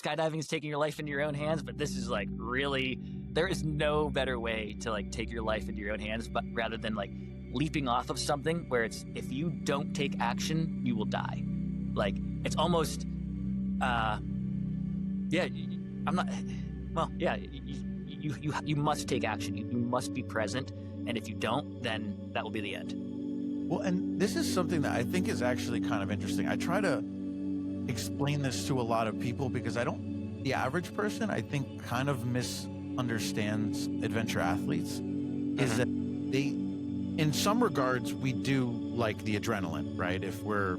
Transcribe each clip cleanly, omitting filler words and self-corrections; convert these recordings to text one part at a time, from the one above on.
skydiving is taking your life into your own hands, but this is like really, there is no better way to like take your life into your own hands, but rather than like leaping off of something where it's, if you don't take action, you will die. Like it's almost, you must take action. You must be present. And if you don't, then that will be the end. Well, and this is something that I think is actually kind of interesting. I try to explain this to a lot of people because the average person, I think, kind of misunderstands adventure athletes. Is that they, in some regards, we do like the adrenaline, right? If we're,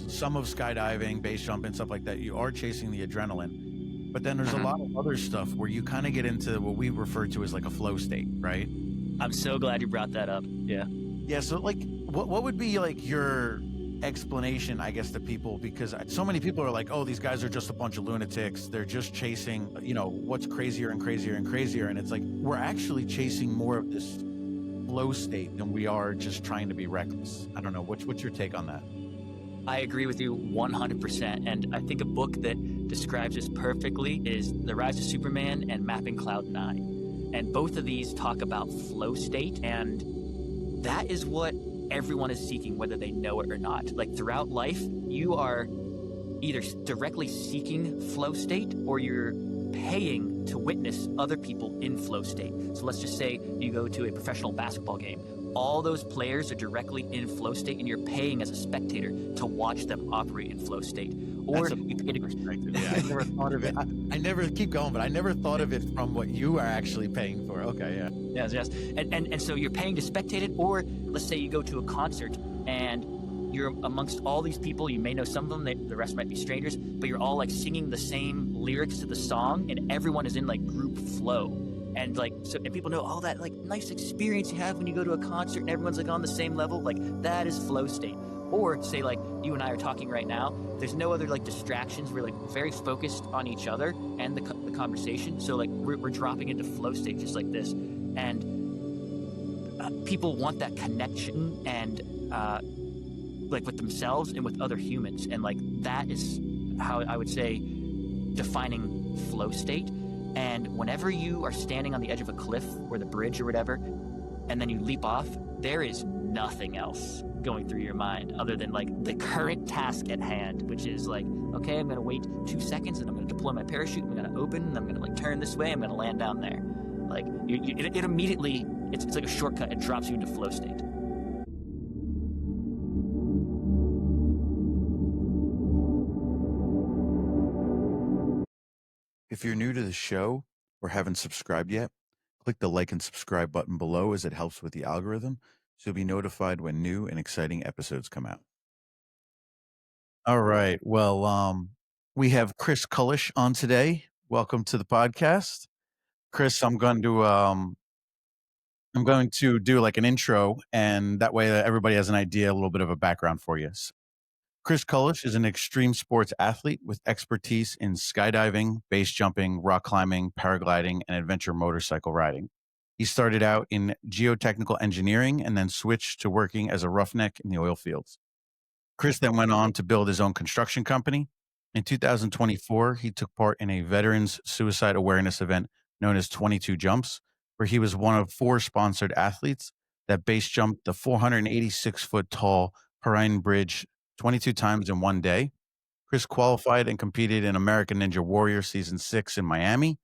some of skydiving, base jumping, stuff like that, you are chasing the adrenaline. But then there's a lot of other stuff where you kind of get into what we refer to as like a flow state, right? I'm so glad you brought that up. Yeah. Yeah. So like, what would be like your explanation, I guess, to people? Because so many people are like, oh, these guys are just a bunch of lunatics. They're just chasing, what's crazier and crazier and crazier. And it's like, we're actually chasing more of this flow state than we are just trying to be reckless. I don't know. What's your take on that? I agree with you 100%. And I think a book that describes this perfectly is The Rise of Superman and Mapping Cloud 9. And both of these talk about flow state. And that is what everyone is seeking, whether they know it or not. Like throughout life, you are either directly seeking flow state or you're paying to witness other people in flow state. So let's just say you go to a professional basketball game. All those players are directly in flow state and you're paying as a spectator to watch them operate in flow state. Or you pay to perspective. Yeah, I never thought of it. I never keep going, but I never thought of it from what you are actually paying for. Okay, yeah. Yes. And so you're paying to spectate it, or let's say you go to a concert and you're amongst all these people. You may know some of them, the rest might be strangers, but you're all like singing the same lyrics to the song and everyone is in like group flow. And like, so, and people know all that like nice experience you have when you go to a concert and everyone's like on the same level. Like that is flow state. Or say like you and I are talking right now, there's no other like distractions. We're like very focused on each other and the conversation. So like we're dropping into flow state just like this. And people want that connection and like with themselves and with other humans. And like that is how I would say defining flow state. And whenever you are standing on the edge of a cliff or the bridge or whatever, and then you leap off, there is nothing else going through your mind other than like the current task at hand, which is like, okay, I'm going to wait 2 seconds and I'm going to deploy my parachute. I'm going to open and I'm going to like turn this way. I'm going to land down there. Like it immediately, it's like a shortcut. It drops you into flow state. If you're new to the show or haven't subscribed yet, click the like and subscribe button below as it helps with the algorithm, so you'll be notified when new and exciting episodes come out. All right. Well, we have Chris Kulish on today. Welcome to the podcast. Chris, I'm going to do like an intro, and that way that everybody has an idea, a little bit of a background for you. So, Chris Kulish is an extreme sports athlete with expertise in skydiving, base jumping, rock climbing, paragliding, and adventure motorcycle riding. He started out in geotechnical engineering and then switched to working as a roughneck in the oil fields. Chris then went on to build his own construction company. In 2024, he took part in a veterans suicide awareness event known as 22 Jumps, where he was one of 4 sponsored athletes that base jumped the 486-foot tall Perrine Bridge 22 times in one day. Chris qualified and competed in American Ninja Warrior Season 6 in Miami.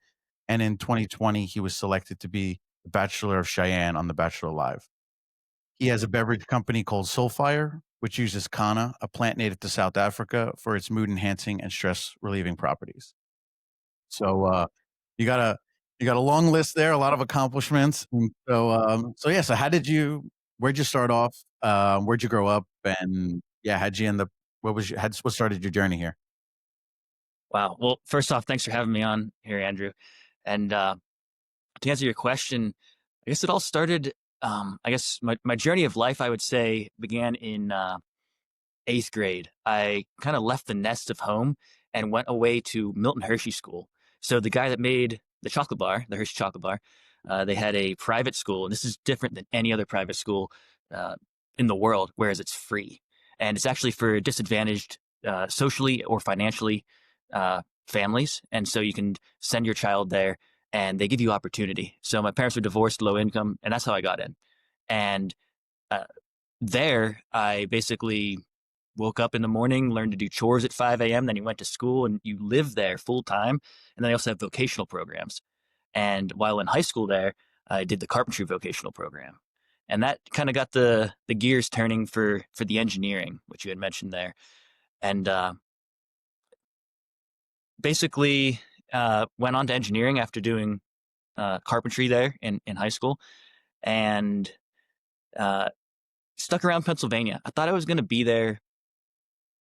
And in 2020, he was selected to be the Bachelor of Cheyenne on The Bachelor Live. He has a beverage company called Soulfire, which uses Kana, a plant native to South Africa, for its mood-enhancing and stress-relieving properties. So you got a long list there, a lot of accomplishments. And so where'd you start off? Where'd you grow up? And yeah, how'd you end up? What started your journey here? Wow. Well, first off, thanks for having me on here, Andrew. And to answer your question, I guess it all started, I guess my journey of life, I would say, began in 8th grade. I kind of left the nest of home and went away to Milton Hershey School. So the guy that made the chocolate bar, the Hershey chocolate bar, they had a private school. And this is different than any other private school in the world, whereas it's free. And it's actually for disadvantaged socially or financially families, and so you can send your child there, and they give you opportunity. So my parents were divorced, low income, and that's how I got in. And uh, there, I basically woke up in the morning, learned to do chores at 5 a.m. Then you went to school, and you live there full time. And then I also have vocational programs. And while in high school, there, I did the carpentry vocational program, and that kind of got the gears turning for the engineering, which you had mentioned there. And basically went on to engineering after doing carpentry there in high school, and uh, stuck around Pennsylvania. I thought I was going to be there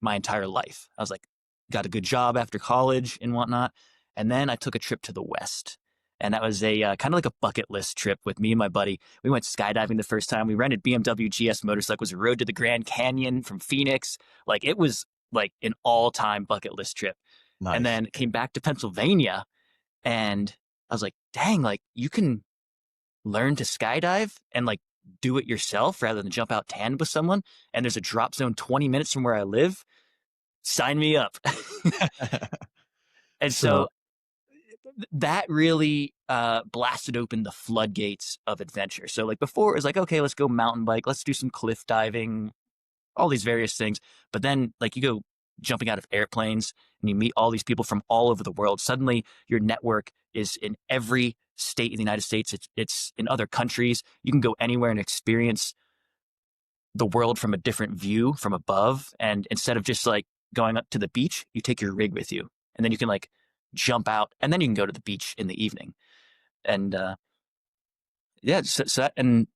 my entire life. I was like, got a good job after college and whatnot. And then I took a trip to the West. And that was a kind of like a bucket list trip with me and my buddy. We went skydiving the first time. We rented BMW GS motorcycles, rode to the Grand Canyon from Phoenix. Like it was like an all time bucket list trip. And Nice. then came back to Pennsylvania, and I was like, dang, like you can learn to skydive and like do it yourself rather than jump out tandem with someone. And there's a drop zone 20 minutes from where I live. Sign me up. And So so that really blasted open the floodgates of adventure. So like before it was like, okay, let's go mountain bike, let's do some cliff diving, all these various things. But then like you go jumping out of airplanes and you meet all these people from all over the world. Suddenly your network is in every state in the United States. It's in other countries. You can go anywhere and experience the world from a different view from above. And instead of just like going up to the beach, you take your rig with you, and then you can like jump out, and then you can go to the beach in the evening. And yeah, and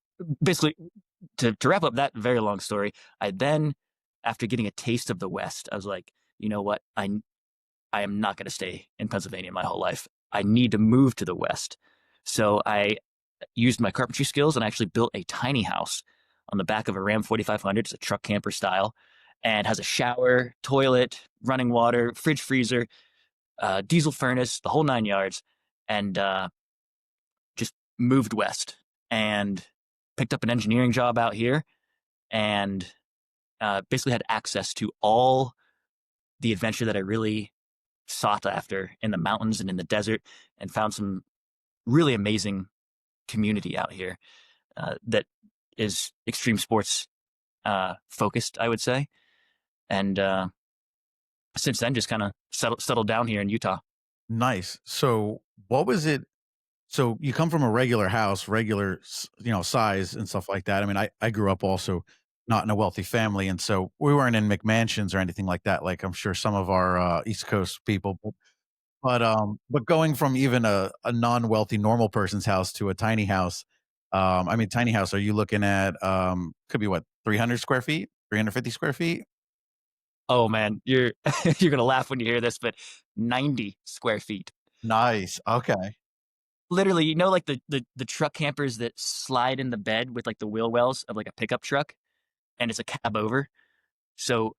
basically to wrap up that very long story, I then, after getting a taste of the West, I was like, you know what? I am not going to stay in Pennsylvania my whole life. I need to move to the West. So I used my carpentry skills and actually built a tiny house on the back of a Ram 4500. It's a truck camper style and has a shower, toilet, running water, fridge, freezer, diesel furnace, the whole 9 yards, and just moved west and picked up an engineering job out here, and basically had access to all the adventure that I really sought after in the mountains and in the desert, and found some really amazing community out here that is extreme sports focused, I would say. And since then, just kind of settled down here in Utah. nice. So what was it? So you come from a regular house, regular, size and stuff like that. I mean, I grew up also not in a wealthy family. And so we weren't in McMansions or anything like that. Like I'm sure some of our East Coast people, but going from even a non-wealthy normal person's house to a tiny house, I mean, tiny house, are you looking at, could be what, 300 square feet, 350 square feet? Oh man, you're you're gonna laugh when you hear this, but 90 square feet. Nice. Okay. Literally, you know, like the truck campers that slide in the bed with like the wheel wells of like a pickup truck, and it's a cab over. So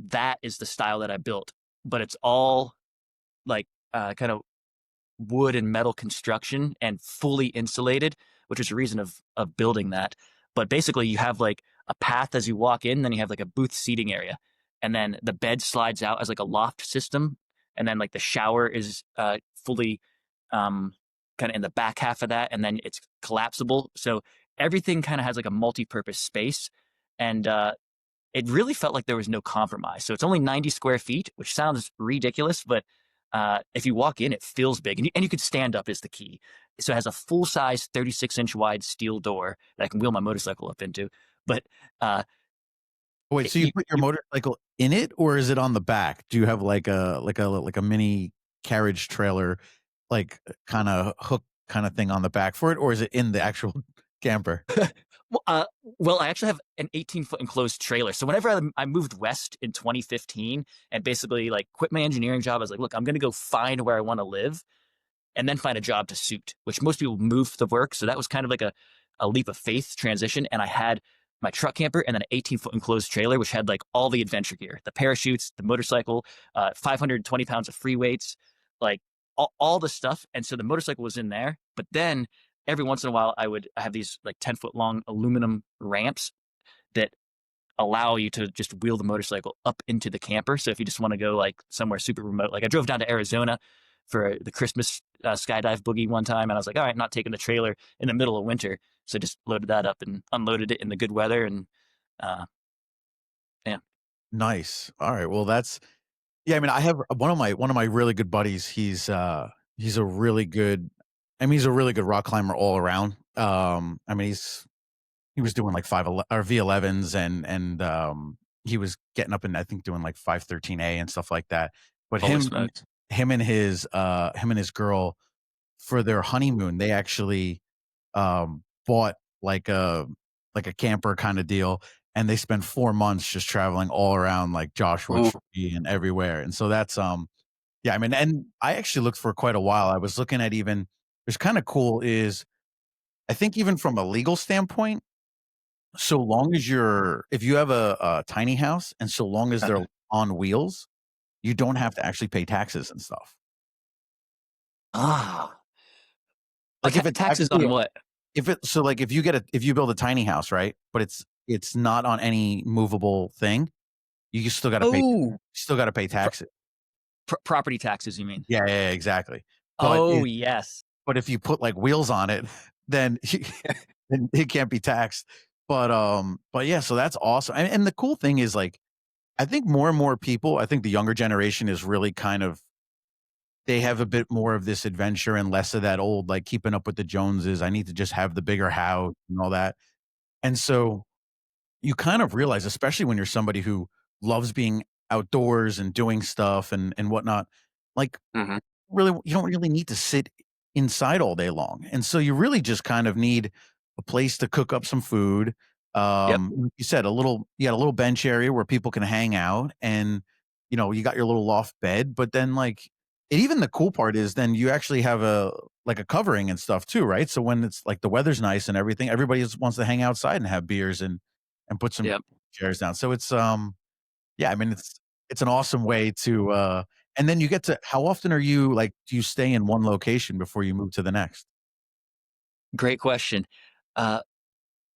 that is the style that I built, but it's all like kind of wood and metal construction and fully insulated, which is the reason of building that. But basically, you have like a path as you walk in, then you have like a booth seating area, and then the bed slides out as like a loft system, and then like the shower is fully kind of in the back half of that, and then it's collapsible. So everything kind of has like a multi-purpose space, and it really felt like there was no compromise. So it's only 90 square feet, which sounds ridiculous, but if you walk in, it feels big, and you could stand up is the key. So it has a full size 36-inch wide steel door that I can wheel my motorcycle up into. But Wait, it, so you put your you motorcycle in it, or is it on the back? Do you have like a mini carriage trailer, like kind of hook kind of thing on the back for it, or is it in the actual camper? well, I actually have an 18-foot enclosed trailer. So whenever I moved west in 2015 and basically like quit my engineering job, I was like, look, I'm going to go find where I want to live and then find a job to suit, which most people move to work. So that was kind of like a leap of faith transition. And I had my truck camper and then an 18-foot enclosed trailer, which had like all the adventure gear, the parachutes, the motorcycle, 520 pounds of free weights, like all the stuff. And so the motorcycle was in there. But then every once in a while, I have these like 10-foot long aluminum ramps that allow you to just wheel the motorcycle up into the camper. So if you just want to go like somewhere super remote, like I drove down to Arizona for the Christmas skydive boogie one time, and I was like, all right, I'm not taking the trailer in the middle of winter, so just loaded that up and unloaded it in the good weather, and uh, yeah, Nice. All right. Well, that's yeah. I mean, I have one of my really good buddies. He's a really good. I mean, he's a really good rock climber all around. I mean, he was doing like or V11s and he was getting up and I think doing like 513A and stuff like that. But holy smokes, him and his girl for their honeymoon, they actually bought like a camper kind of deal, and they spent 4 months just traveling all around like Joshua ooh, Tree and everywhere. And so that's yeah, I mean, and I actually looked for quite a while. I was looking at even what's kind of cool is I think even from a legal standpoint, so long as you're if you have a tiny house and so long as they're on wheels, you don't have to actually pay taxes and stuff. ah, Like if it's taxes actually on what? if it so like if you build a tiny house, right? But it's not on any movable thing, you Oh, still gotta pay taxes. property taxes, you mean? Yeah, yeah, yeah, exactly. But Oh if yes, but if you put like wheels on it, then then it can't be taxed. But yeah, so that's awesome. And the cool thing is like I think more and more people, I think the younger generation is really kind of they have a bit more of this adventure and less of that old like keeping up with the Joneses. I need to just have the bigger house and all that. And so you kind of realize, especially when you're somebody who loves being outdoors and doing stuff and whatnot, like hmm, really you don't really need to sit inside all day long. And so you really just kind of need a place to cook up some food. yep, Like you said you got a little bench area where people can hang out and you got your little loft bed, but then like and even the cool part is then you actually have a like a covering and stuff too, right? So when it's like the weather's nice and everything, everybody just wants to hang outside and have beers and put some yep. chairs down. So it's yeah, I mean, it's an awesome way to, and then you get to how often are you like, do you stay in one location before you move to the next? Great question. Uh,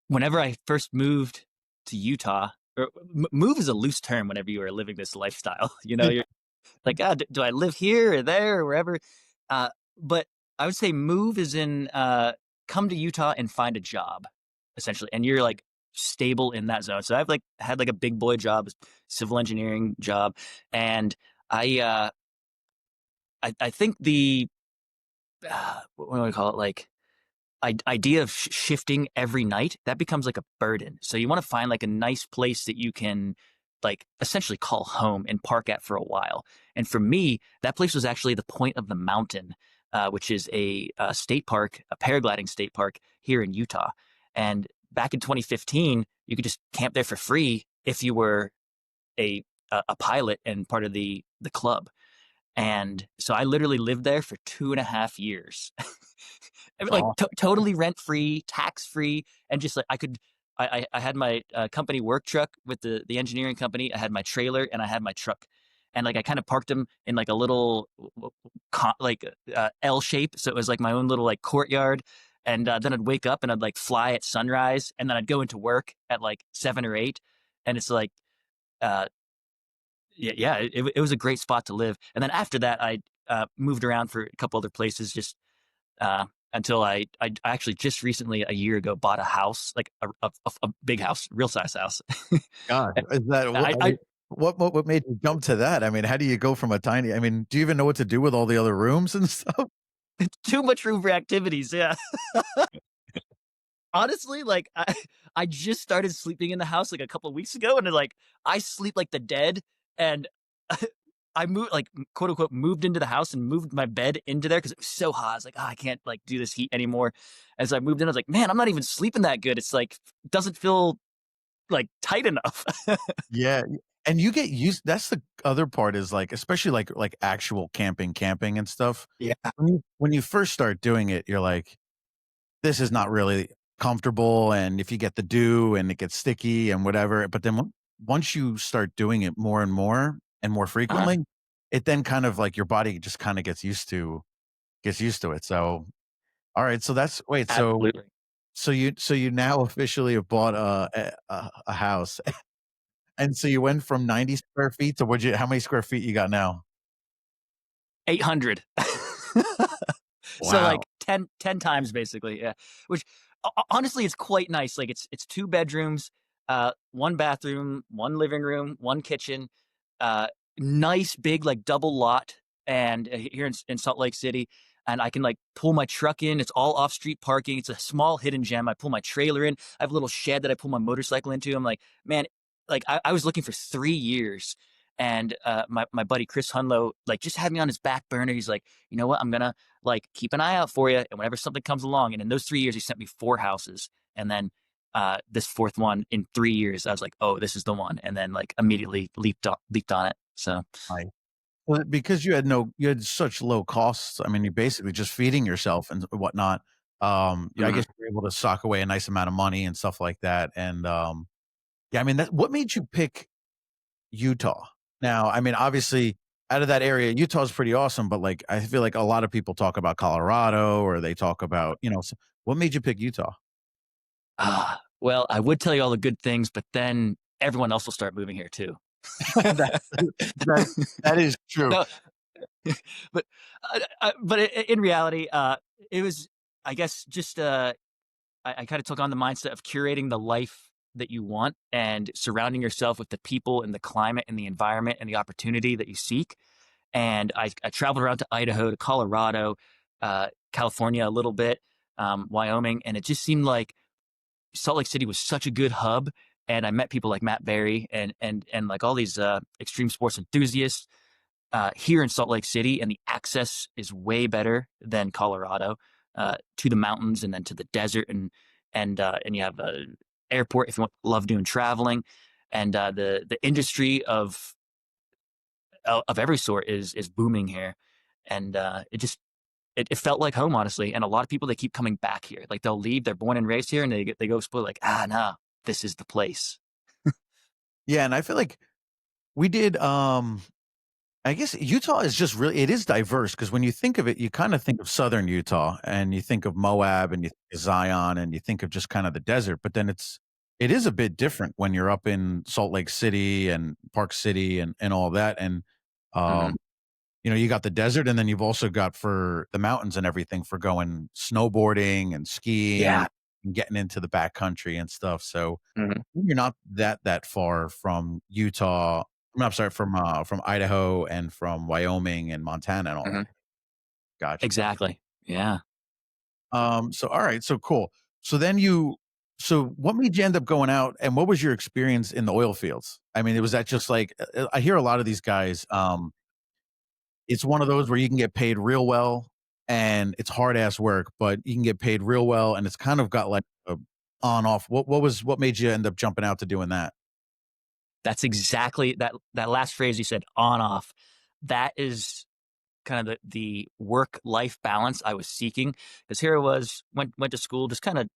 Whenever I first moved to Utah, or move is a loose term whenever you are living this lifestyle. You know, you're like, ah, do I live here or there or wherever? Uh, but I would say move is in come to Utah and find a job, essentially, and you're like stable in that zone. So I've like had like a big boy job, civil engineering job, and I uh, I think the what do I call it like idea of shifting every night, that becomes like a burden. So you want to find like a nice place that you can like essentially call home and park at for a while. And for me, that place was actually the point of the mountain, which is a state park, a paragliding state park here in Utah. And back in 2015, you could just camp there for free if you were a a pilot and part of the club. And so I literally lived there for 2.5 years. I mean, like Awesome. totally rent free, tax free, and just like I had my company work truck with the engineering company. I had my trailer and I had my truck, and like I kind of parked them in like a little like L shape, so it was like my own little like courtyard. And then I'd wake up and I'd like fly at sunrise, and then I'd go into work at like 7 or 8, and it's like uh, yeah, it was a great spot to live. And then after that, I moved around for a couple other places, just uh, until I actually just recently, a year ago, bought a house, like a big house, real size house. God, is that what I, I I mean, what made you jump to that? I mean, how do you go from a tiny I mean, do you even know what to do with all the other rooms and stuff? too much room for activities. Yeah, honestly, like I just started sleeping in the house like a couple of weeks ago, and then, like I sleep like the dead, and I moved like quote unquote moved into the house and moved my bed into there because it was so hot. I was like, oh, I can't like do this heat anymore. As I moved in, I was like, man, I'm not even sleeping that good. It's like doesn't feel like tight enough. Yeah, and you get used that's the other part is, like, especially, like, actual camping and stuff. Yeah. When you first start doing it, you're like, "This is not really comfortable," and if you get the dew and it gets sticky and whatever, but then once you start doing it more and more Uh-huh. frequently, it then kind of like your body just kinda gets used to it, so alright, so that's wait, Absolutely. so you now officially have bought a house. And so you went from 90 square feet to how many square feet you got now? 800. So Wow. like 10 times basically, yeah. Which honestly, it's quite nice. Like it's two bedrooms, one bathroom, one living room, one kitchen, uh, nice big like double lot, and here in Salt Lake City, and I can like pull my truck in. It's all off street parking. It's a small hidden gem. I pull my trailer in. I have a little shed that I pull my motorcycle into. I'm like, man, like I was looking for 3 years. And my buddy Chris Hunlow like just had me on his back burner. He's like, you know what? I'm gonna like keep an eye out for you, and whenever something comes along. And in those 3 years, he sent me four houses, and then this fourth one in 3 years, I was like, oh, this is the one, and then like immediately leaped on it. So Right. Well, because you had such low costs, I mean, you're basically just feeding yourself and whatnot. Yeah, I mhm. guess you're able to sock away a nice amount of money and stuff like that, and, yeah, I mean, what made you pick Utah? Now, I mean, obviously, out of that area, Utah's pretty awesome, but, like, I feel like a lot of people talk about Colorado or they talk about, what made you pick Utah? Well, I would tell you all the good things, but then everyone else will start moving here too. That that that is true. No, but in reality, it was, I guess, just I kind of took on the mindset of curating the life that you want and surrounding yourself with the people and the climate and the environment and the opportunity that you seek. And I traveled around to Idaho, to Colorado, California a little bit, Wyoming, and it just seemed like Salt Lake City was such a good hub. And I met people like Matt Barry and like all these extreme sports enthusiasts here in Salt Lake City, and the access is way better than Colorado to the mountains and then to the desert, and you have an airport if you love doing traveling, and the industry of every sort is booming here, and it felt like home, honestly. And a lot of people, they keep coming back here. Like they'll leave, they're born and raised here, and they go explore like, no, this is the place. Yeah, and I feel like we did, I guess Utah is just really it is diverse because when you think of it, you kinda think of Southern Utah, and you think of Moab, and you think of Zion, and you think of just kinda the desert, but then it is a bit different when you're up in Salt Lake City and Park City and all that, and, Hmm. um, you got the desert, and then you've also got for the mountains and everything for going snowboarding and skiing Yeah. and getting into the backcountry and stuff, so Hmm. you're not that far from Utah. I'm sorry, from Idaho and from Wyoming and Montana and all that. Hmm. Gotcha. Exactly. Yeah. So alright, so cool. So then so what made you end up going out, and what was your experience in the oil fields? I mean, was that just like I hear a lot of these guys, it's one of those where you can get paid real well, and it's hard ass work, but you can get paid real well, and it's kind of got like a on off. What made you end up jumping out to doing that? That's exactly that last phrase you said, on off. That is kind of the work life balance I was seeking. Because here I was, went to school, just kind of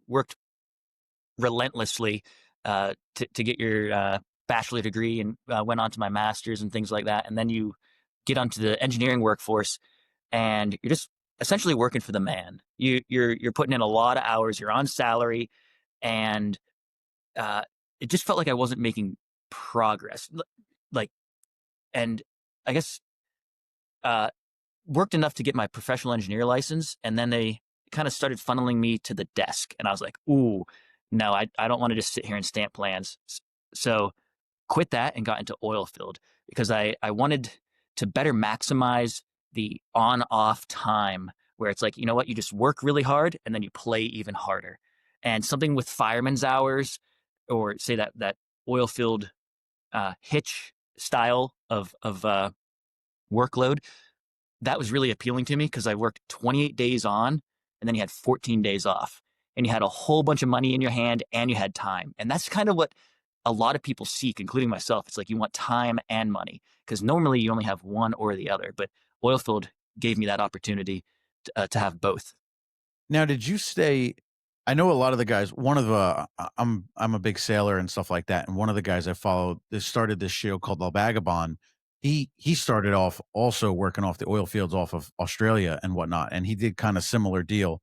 worked relentlessly to get your bachelor degree, and went on to my master's and things like that. And then you get onto the engineering workforce, and you're just essentially working for the man. You're putting in a lot of hours. You're on salary, and uh, it just felt like I wasn't making progress. Like, and I guess uh, worked enough to get my professional engineer license, and then they kind of started funneling me to the desk, and I was like, ooh, no, I don't want to just sit here and stamp plans. So quit that and got into oil field because I wanted to better maximize the on off time, where it's like, you know what, you just work really hard and then you play even harder. And something with fireman's hours, or say that oil field hitch style of workload, that was really appealing to me because I worked 28 days on, and then you had 14 days off, and you had a whole bunch of money in your hand, and you had time. And that's kind of what a lot of people seek, including myself. It's like you want time and money, because normally you only have one or the other. But oilfield gave me that opportunity to have both. Now, did you stay I know a lot of the guys one of the I'm a big sailor and stuff like that, and one of the guys I follow this started this show called La Vagabond. He started off also working off the oil fields off of Australia and whatnot, and he did kinda similar deal.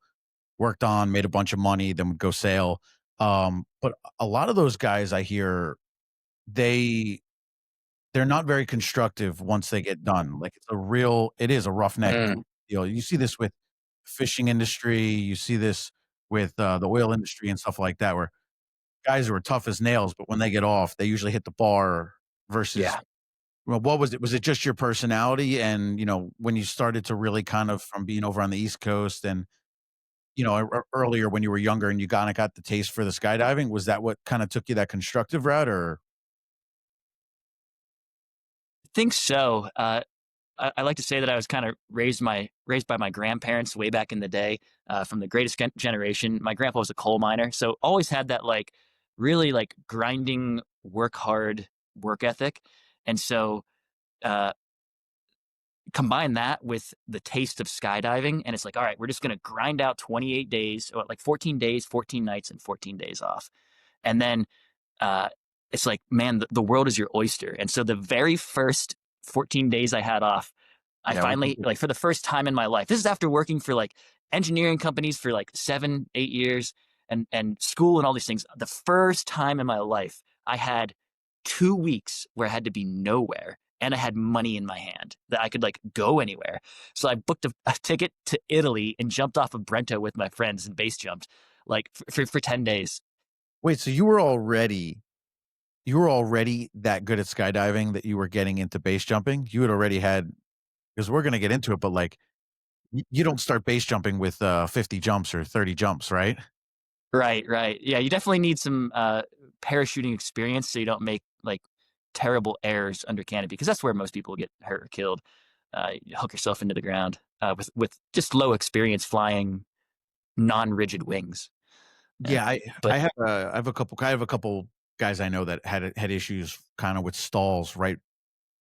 Worked on, made a bunch of money, then would go sail. But a lot of those guys I hear they they're not very constructive once they get done. Like, it is a roughneck Mm, deal. You see this with fishing industry, you see this with, the oil industry and stuff like that, where guys who are tough as nails, but when they get off, they usually hit the bar versus yeah. well, what was it? Was it just your personality and, when you started to really kind of from being over on the East Coast and, earlier when you were younger and you kinda got the taste for the skydiving, was that what kinda took you that constructive route or Think so. I like to say that I was kind of raised by my grandparents way back in the day, from the greatest generation. My grandpa was a coal miner, so always had that like really like grinding, work hard work ethic, and so uh, combine that with the taste of skydiving, and it's like, all right, we're just gonna grind out 28 days, or like 14 days, 14 nights, and 14 days off, and then uh, it's like, man, the world is your oyster. And so the very first 14 days I had off, I yeah, finally, like, for the first time in my life, this is after working for like engineering companies for like 7, 8 years and school and all these things. The first time in my life, I had 2 weeks where I had to be nowhere and I had money in my hand that I could like go anywhere. So I booked a ticket to Italy and jumped off of Brento with my friends and base jumped like for 10 days. wait, so you were already that good at skydiving that you were getting into base jumping? You had already had because we're gonna get into it, but, like, you don't start base jumping with, 50 jumps or 30 jumps, right? Right, right. Yeah, you definitely need some, parachuting experience so you don't make, like, terrible errors under canopy, because that's where most people get hurt or killed. You hook yourself into the ground, with just low experience flying non-rigid wings. Uh, Yeah, but I have a couple guys I know that had issues kinda with stalls, right,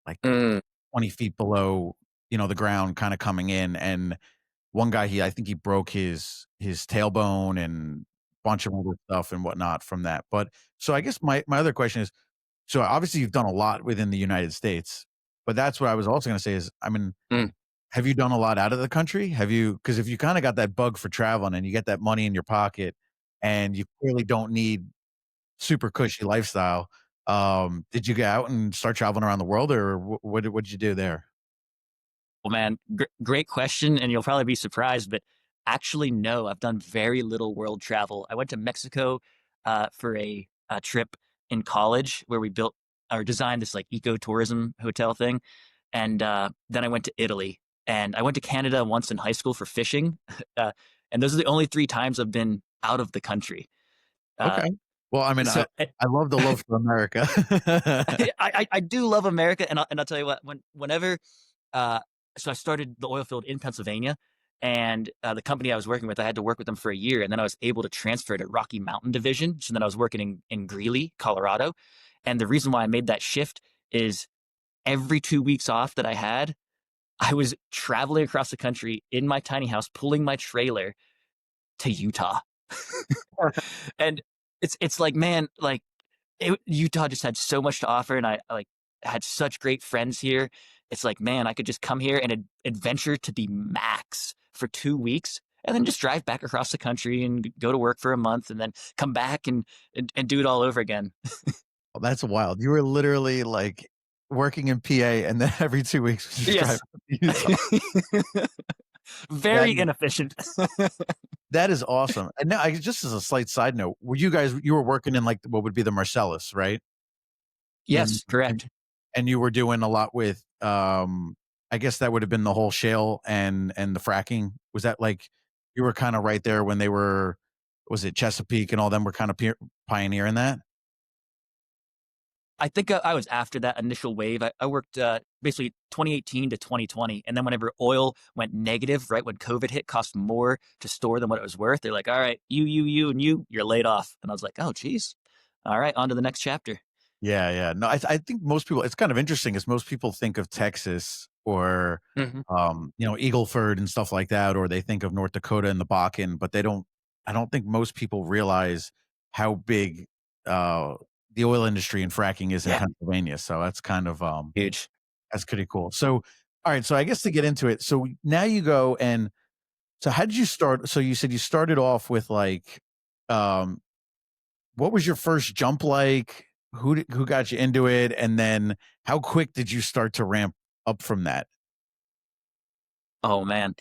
like, Mm, 20 feet below, the ground kinda coming in, and one guy, I think he broke his tailbone and bunch of other stuff and whatnot from that, but so I guess my other question is, so obviously you've done a lot within the United States, but that's what I was also gonna say is, I mean, mm, have you done a lot out of the country? Have you? Because if you kinda got that bug for traveling and you get that money in your pocket and you clearly don't need super cushy lifestyle, did you get out and start traveling around the world or what'd you do there? well, man, great question, and you'll probably be surprised, but actually, no, I've done very little world travel. I went to Mexico for a trip in college where we built or designed this like ecotourism hotel thing, and then I went to Italy, and I went to Canada once in high school for fishing, and those are the only 3 times I've been out of the country. Uh, Okay. Well, I mean, so I love the love for America. I do love America, and I'll tell you what, whenever uh, so I started the oil field in Pennsylvania, and the company I was working with, I had to work with them for a year, and then I was able to transfer to Rocky Mountain Division. So then I was working in Greeley, Colorado, and the reason why I made that shift is every 2 weeks off that I had, I was traveling across the country in my tiny house, pulling my trailer to Utah, and it's like, man, like Utah just had so much to offer, and I like had such great friends here. It's like, man, I could just come here and adventure to the max for 2 weeks, and then just drive back across the country and go to work for a month, and then come back and do it all over again. Oh, that's wild. You were literally, like, working in PA and then every 2 weeks just driving Yes, to Utah. That very is inefficient. that is awesome. And now, just as a slight side note, you were working in, like, what would be the Marcellus, right? In Yes, correct. and you were doing a lot with, I guess that would have been the whole shale and the fracking. Was that like you were kinda right there when they were was it Chesapeake and all them were kinda pioneering that? I think I was after that initial wave. I worked basically 2018 to 2020. And then whenever oil went negative, right when COVID hit, cost more to store than what it was worth, they're like, all right, and you're laid off. And I was like, oh, geez. All right, on to the next chapter. Yeah, yeah. No, I think most people it's kind of interesting is most people think of Texas or, mhm. Eagleford and stuff like that, or they think of North Dakota and the Bakken, but I don't think most people realize how big, uh, the oil industry and fracking is in Yeah, Pennsylvania. So that's kind of, huge. that's pretty cool. So, all right. So I guess to get into it, so now you go and so how did you start? So you said you started off with like, um, what was your first jump like? who got you into it, and then how quick did you start to ramp up from that? Oh man,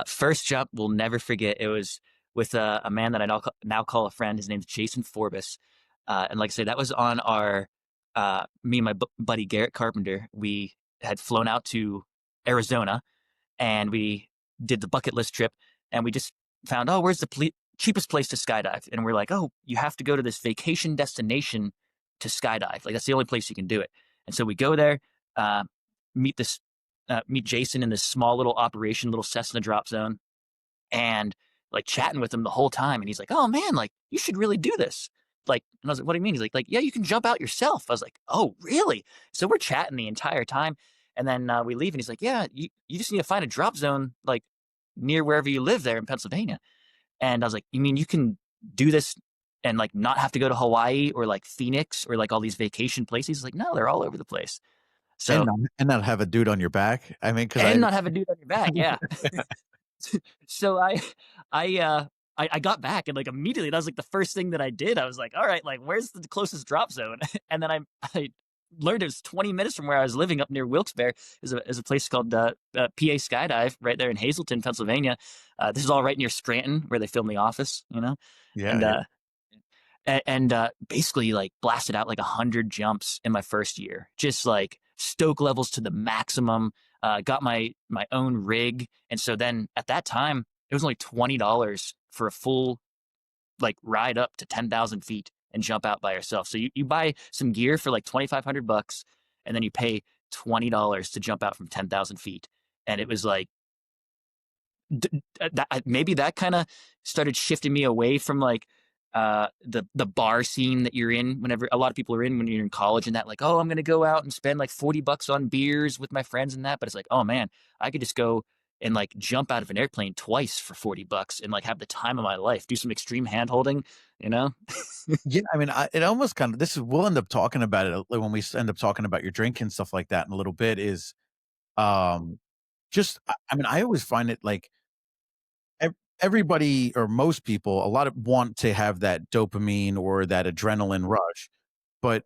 first jump we'll never forget. It was with a man that I now call a friend. His name's Jason Forbes, and like I say, that was on our me and my buddy Garrett Carpenter. We had flown out to Arizona and we did the bucket list trip, and we just found, oh, where's the cheapest place to skydive? And we're like, oh, you have to go to this vacation destination to skydive. Like that's the only place you can do it. And so we go there, uh, meet this, meet Jason in this small little operation, little Cessna drop zone, and like chatting with him the whole time. And he's like, oh man, like you should really do this. Like, and I was like, what do you mean? He's like, yeah, you can jump out yourself. I was like, oh, really? So we're chatting the entire time. And then we leave and he's like, yeah, you just need to find a drop zone like near wherever you live there in Pennsylvania. And I was like, you mean you can do this and like not have to go to Hawaii or like Phoenix or like all these vacation places? He's like, no, they're all over the place. And So, not have a dude on your back? I mean, because and not have a dude on your back. Yeah. So I uh I got back and like immediately that was like the first thing that I did. I was like, all right, like where's the closest drop zone? And then I learned it was 20 minutes from where I was living up near Wilkes-Barre. Is a place called PA Skydive right there in Hazleton, Pennsylvania. This is all right near Scranton where they film The Office, you know? yeah, And yeah. basically like blasted out like 100 jumps in my first year, just like stoke levels to the maximum. Got my own rig, and so then at that time it was only $20 for a full like ride up to 10,000 feet and jump out by yourself. So you buy some gear for like 2,500 bucks, and then you pay $20 to jump out from 10,000 feet, and it was like maybe that kind of started shifting me away from like the bar scene that you're in whenever a lot of people are in when you're in college and that like, oh, I'm gonna go out and spend like 40 bucks on beers with my friends and that. But it's like, oh man, I could just go and like jump out of an airplane twice for 40 bucks and like have the time of my life, do some extreme hand holding, you know? Yeah, I mean, it almost kind of this is we'll end up talking about it, like, when we end up talking about your drink and stuff like that in a little bit is, um, just I mean, I always find it like everybody or most people, a lot of want to have that dopamine or that adrenaline rush. But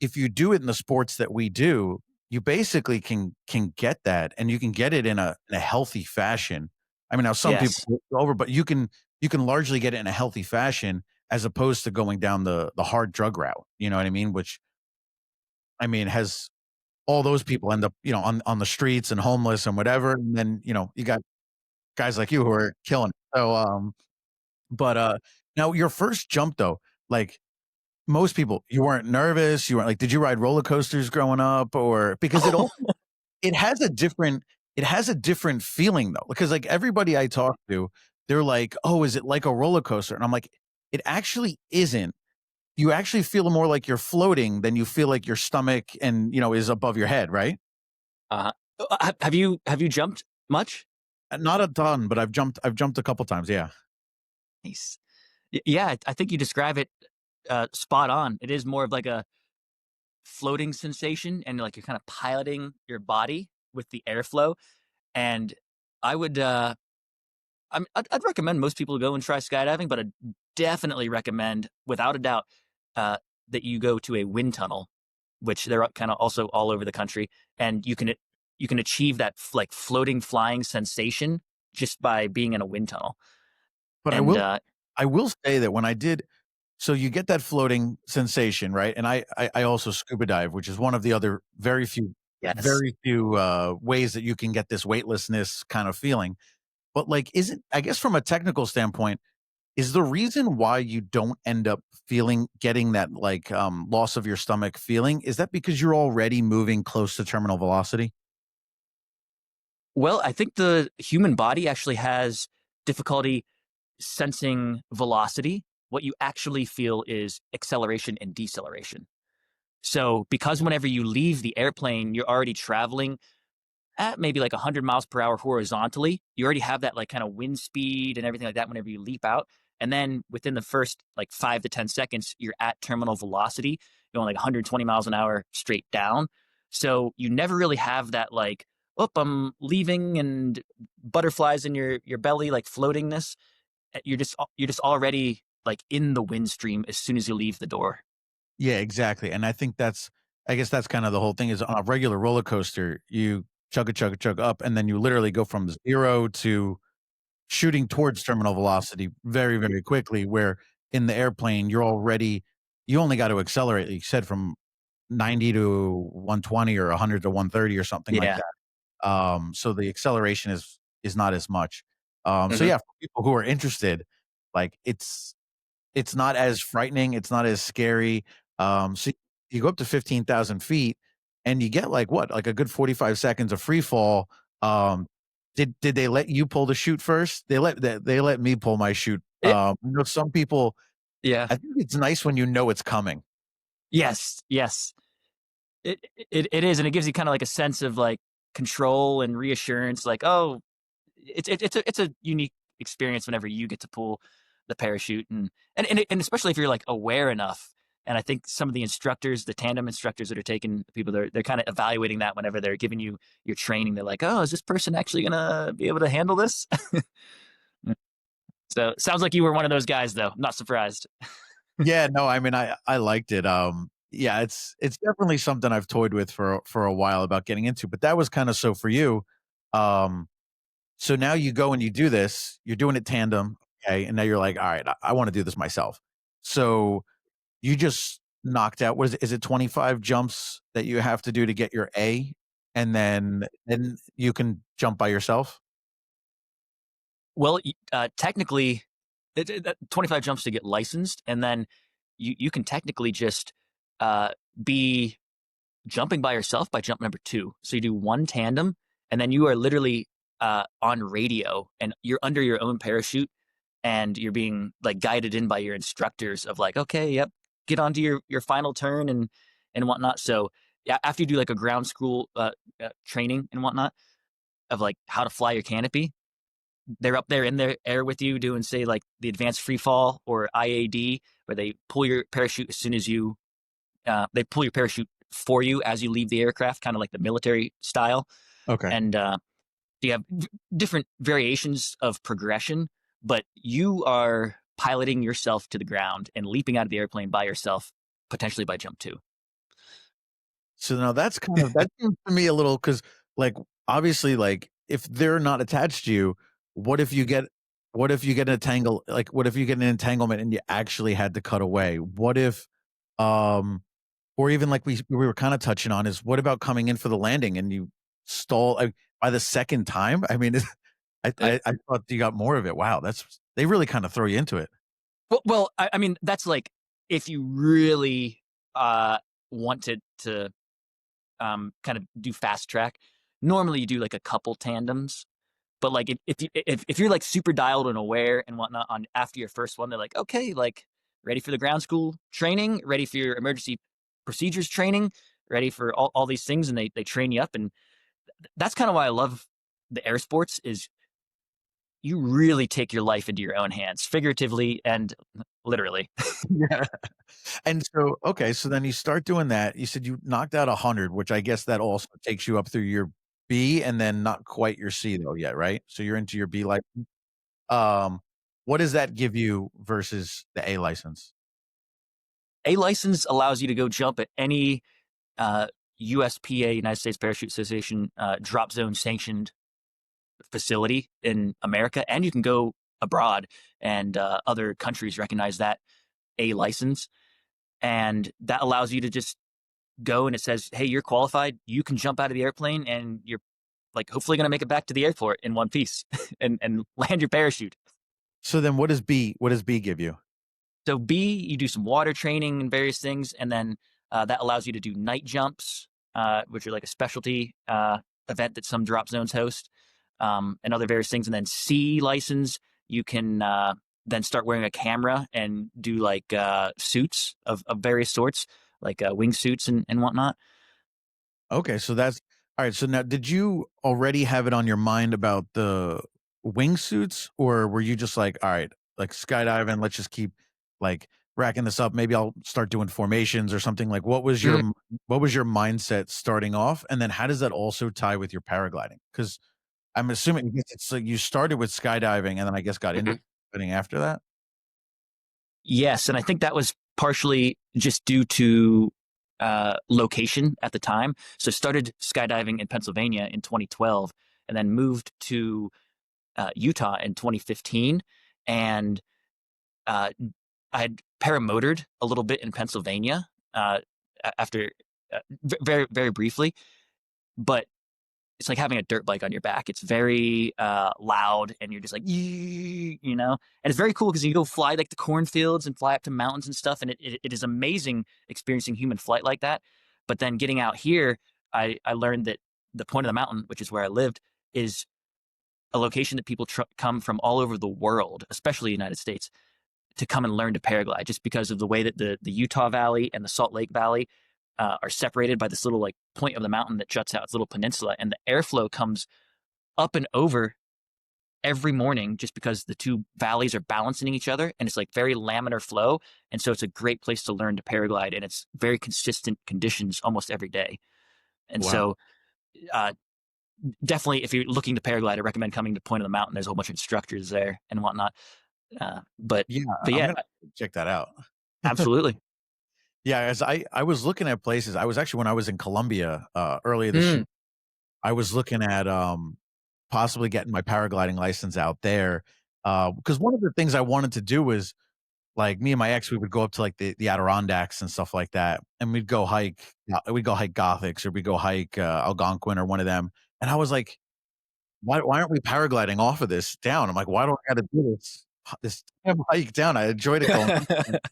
if you do it in the sports that we do, you basically can get that, and you can get it in a healthy fashion. I mean, now some people Yes. go over, but you can largely get it in a healthy fashion as opposed to going down the hard drug route. You know what I mean? Which I mean has all those people end up, on the streets and homeless and whatever. And then, you got guys like you who are killing it. So, but now your first jump though, like most people, you weren't nervous. You weren't like, did you ride roller coasters growing up, or because it has a different feeling though. Because like everybody I talk to, they're like, oh, is it like a roller coaster? And I'm like, it actually isn't. You actually feel more like you're floating than you feel like your stomach and is above your head, right? uh have you jumped much? Not a ton, but I've jumped a couple times. Yeah. Nice. Yeah, I think you describe it spot on. It is more of like a floating sensation, and like you're kind of piloting your body with the airflow. And I would, I'd recommend most people go and try skydiving, but I'd definitely recommend, without a doubt, uh, that you go to a wind tunnel, which they're kind of also all over the country, and you can achieve that like floating, flying sensation just by being in a wind tunnel. But And I will say that when I did, so you get that floating sensation, right? And I also scuba dive, which is one of the other yes. ways that you can get this weightlessness kind of feeling. But like, isn't I guess from a technical standpoint, is the reason why you don't end up getting that like loss of your stomach feeling, is that because you're already moving close to terminal velocity? Well, I think the human body actually has difficulty sensing velocity. What you actually feel is acceleration and deceleration. So, because whenever you leave the airplane, you're already traveling at maybe like 100 miles per hour horizontally, you already have that like kind of wind speed and everything like that whenever you leap out. And then within the first like 5 to 10 seconds, you're at terminal velocity, going like 120 miles an hour straight down. So you never really have that like, oh, I'm leaving and butterflies in your belly, like floatingness. You're just already like in the wind stream as soon as you leave the door. Yeah, exactly, and I guess that's kinda the whole thing is on a regular roller coaster, you chugga, chugga, chug up, and then you literally go from 0 to shooting towards terminal velocity very, very quickly, where in the airplane, you only got to accelerate, like you said, from 90 to 120 or 100 to 130 or something like Yeah. that. So the acceleration is not as much. So Hmm. yeah, for people who are interested, like it's not as frightening, it's not as scary. So you go up to 15,000 feet and you get like what, like a good 45 seconds of free fall. Um, did they let you pull the chute first? They let me pull my chute. You know, some people, Yeah. I think it's nice when you know it's coming. Yes. Yes. It is, and it gives you kind of like a sense of like control and reassurance. Like, oh, it's a unique experience whenever you get to pull the parachute, and especially if you're like aware enough. And I think some of the instructors, the tandem instructors that are taking people, they're kind of evaluating that whenever they're giving you your training. They're like, oh, is this person actually gonna be able to handle this? So sounds like you were one of those guys, though. I'm not surprised. Yeah, no, I mean, I liked it. Yeah, it's definitely something I've toyed with for a while about getting into, but that was kind of so for you. Um, so now you go and you do this, you're doing it tandem, okay, and now you're like, all right, I want to do this myself. So you just knocked out, what is it 25 jumps that you have to do to get your A, and then you can jump by yourself? Well, technically, 25 jumps to get licensed, and then you can technically just uh, be jumping by yourself by jump number two. So you do one tandem, and then you are literally on radio, and you're under your own parachute, and you're being like guided in by your instructors of like, okay, yep, get onto your final turn and whatnot. So yeah, after you do like a ground school training and whatnot of like how to fly your canopy, they're up there in the air with you doing say like the advanced free fall or IAD, where they pull your parachute as soon as you they pull your parachute for you as you leave the aircraft, kind of like the military style. Okay. And you have different variations of progression, but you are piloting yourself to the ground and leaping out of the airplane by yourself, potentially by jump two. So now that seems to me a little because, like, obviously, like, if they're not attached to you, what if you get what if you get an entanglement and you actually had to cut away? What if, um or even like we were kinda touching on is what about coming in for the landing and you stall, by the second time? I mean, I thought you got more of it. Wow, they really kinda throw you into it. Well, I mean, that's like if you really wanted to kind of do fast track. Normally, you do like a couple tandems, but like if you're like super dialed and aware and whatnot on after your first one, they're like, okay, like ready for the ground school training, ready for your emergency procedures training, ready for all these things, and they train you up, and that's kind of why I love the air sports is you really take your life into your own hands, figuratively and literally. Yeah. And so, okay, so then you start doing that. You said you knocked out 100, which I guess that also takes you up through your B and then not quite your C though yet, right? So you're into your B license. Um, what does that give you versus the A license? A license allows you to go jump at any uh, USPA, United States Parachute Association, drop zone sanctioned facility in America, and you can go abroad, and other countries recognize that A license, and that allows you to just go, and it says, "Hey, you're qualified. You can jump out of the airplane, and you're like hopefully going to make it back to the airport in one piece, and land your parachute." So then what does B give you? So B, you do some water training and various things, and then that allows you to do night jumps, which are like a specialty event that some drop zones host, and other various things. And then C license, you can then start wearing a camera and do like suits of various sorts, like wingsuits and whatnot. Okay, so that's all right. So now, did you already have it on your mind about the wingsuits, or were you just like, all right, like skydiving, let's just keep like racking this up. Maybe I'll start doing formations or something. Like, what was your mindset starting off, and then how does that also tie with your paragliding? Because I'm assuming I guess it's like you started with skydiving, and then I guess got into Mhm. paragliding after that. Yes, and I think that was partially just due to location at the time. So started skydiving in Pennsylvania in 2012, and then moved to Utah in 2015, and uh, I had paramotored a little bit in Pennsylvania after very very briefly, but it's like having a dirt bike on your back. It's very loud, and you're just like, and it's very cool because you go fly like the cornfields and fly up to mountains and stuff, and it is amazing experiencing human flight like that. But then getting out here, I learned that the point of the mountain, which is where I lived, is a location that people come from all over the world, especially the United States, to come and learn to paraglide, just because of the way that the Utah Valley and the Salt Lake Valley are separated by this little like point of the mountain that juts out, its little peninsula, and the airflow comes up and over every morning just because the two valleys are balancing each other, and it's like very laminar flow, and so it's a great place to learn to paraglide, and it's very consistent conditions almost every day. And Wow. so uh, definitely, if you're looking to paraglide, I recommend coming to Point of the Mountain. There's a whole bunch of instructors there and whatnot. But Yeah, but I'm yeah, gonna check that out. absolutely. Yeah, as I was looking at places, I was actually when I was in Colombia, earlier this year, Mm. I was looking at, possibly getting my paragliding license out there, because one of the things I wanted to do was, like, me and my ex, we would go up to, like, the Adirondacks and stuff like that, and we'd go hike Gothics, or we'd go hike, Algonquin or one of them, and I was like, "Why aren't we paragliding off of this down?" I'm like, "Why do I gotta do this damn hike down?" I enjoyed it going up.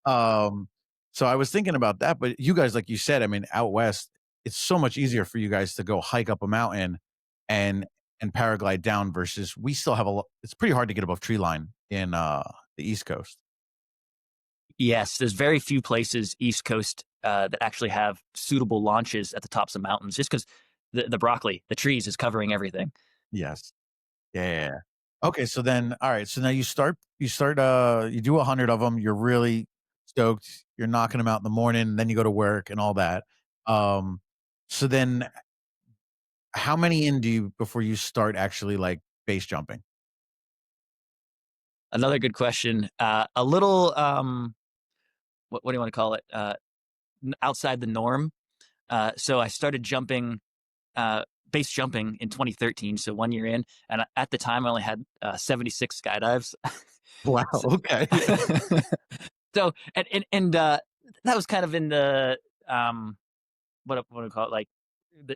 Um, so I was thinking about that, but you guys, like you said, I mean, out west, it's so much easier for you guys to go hike up a mountain and paraglide down versus we still have a lot. It's pretty hard to get above tree line in the East Coast. Yes, there's very few places East Coast that actually have suitable launches at the tops of mountains, just because the broccoli, the trees, is covering everything. Yes. Yeah, yeah, yeah. Okay, so then all right, so now you do 100 of them, you're really stoked, you're knocking them out in the morning, then you go to work and all that. Um, so then how many in do you before you start actually, like, base jumping? Another good question. A little, what do you want to call it? Outside the norm. So I started jumping, uh, base jumping in 2013. So 1 year in, and at the time I only had 76 skydives. Wow, so, okay. so that was kind of in the what do I call it, like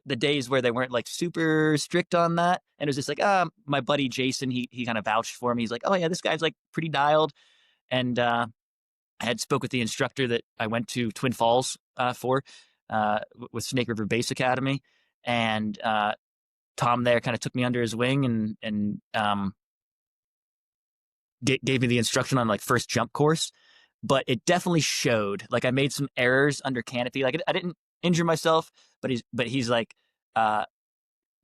the days where they weren't like super strict on that, and it was just like my buddy Jason, he kind of vouched for me. He's like, oh yeah, this guy's like pretty dialed, and I had spoke with the instructor that I went to Twin Falls for with Snake River Base Academy, and Tom there kind of took me under his wing and gave me the instruction on like first jump course. But it definitely showed. Like I made some errors under canopy. Like I didn't injure myself, but he's like uh,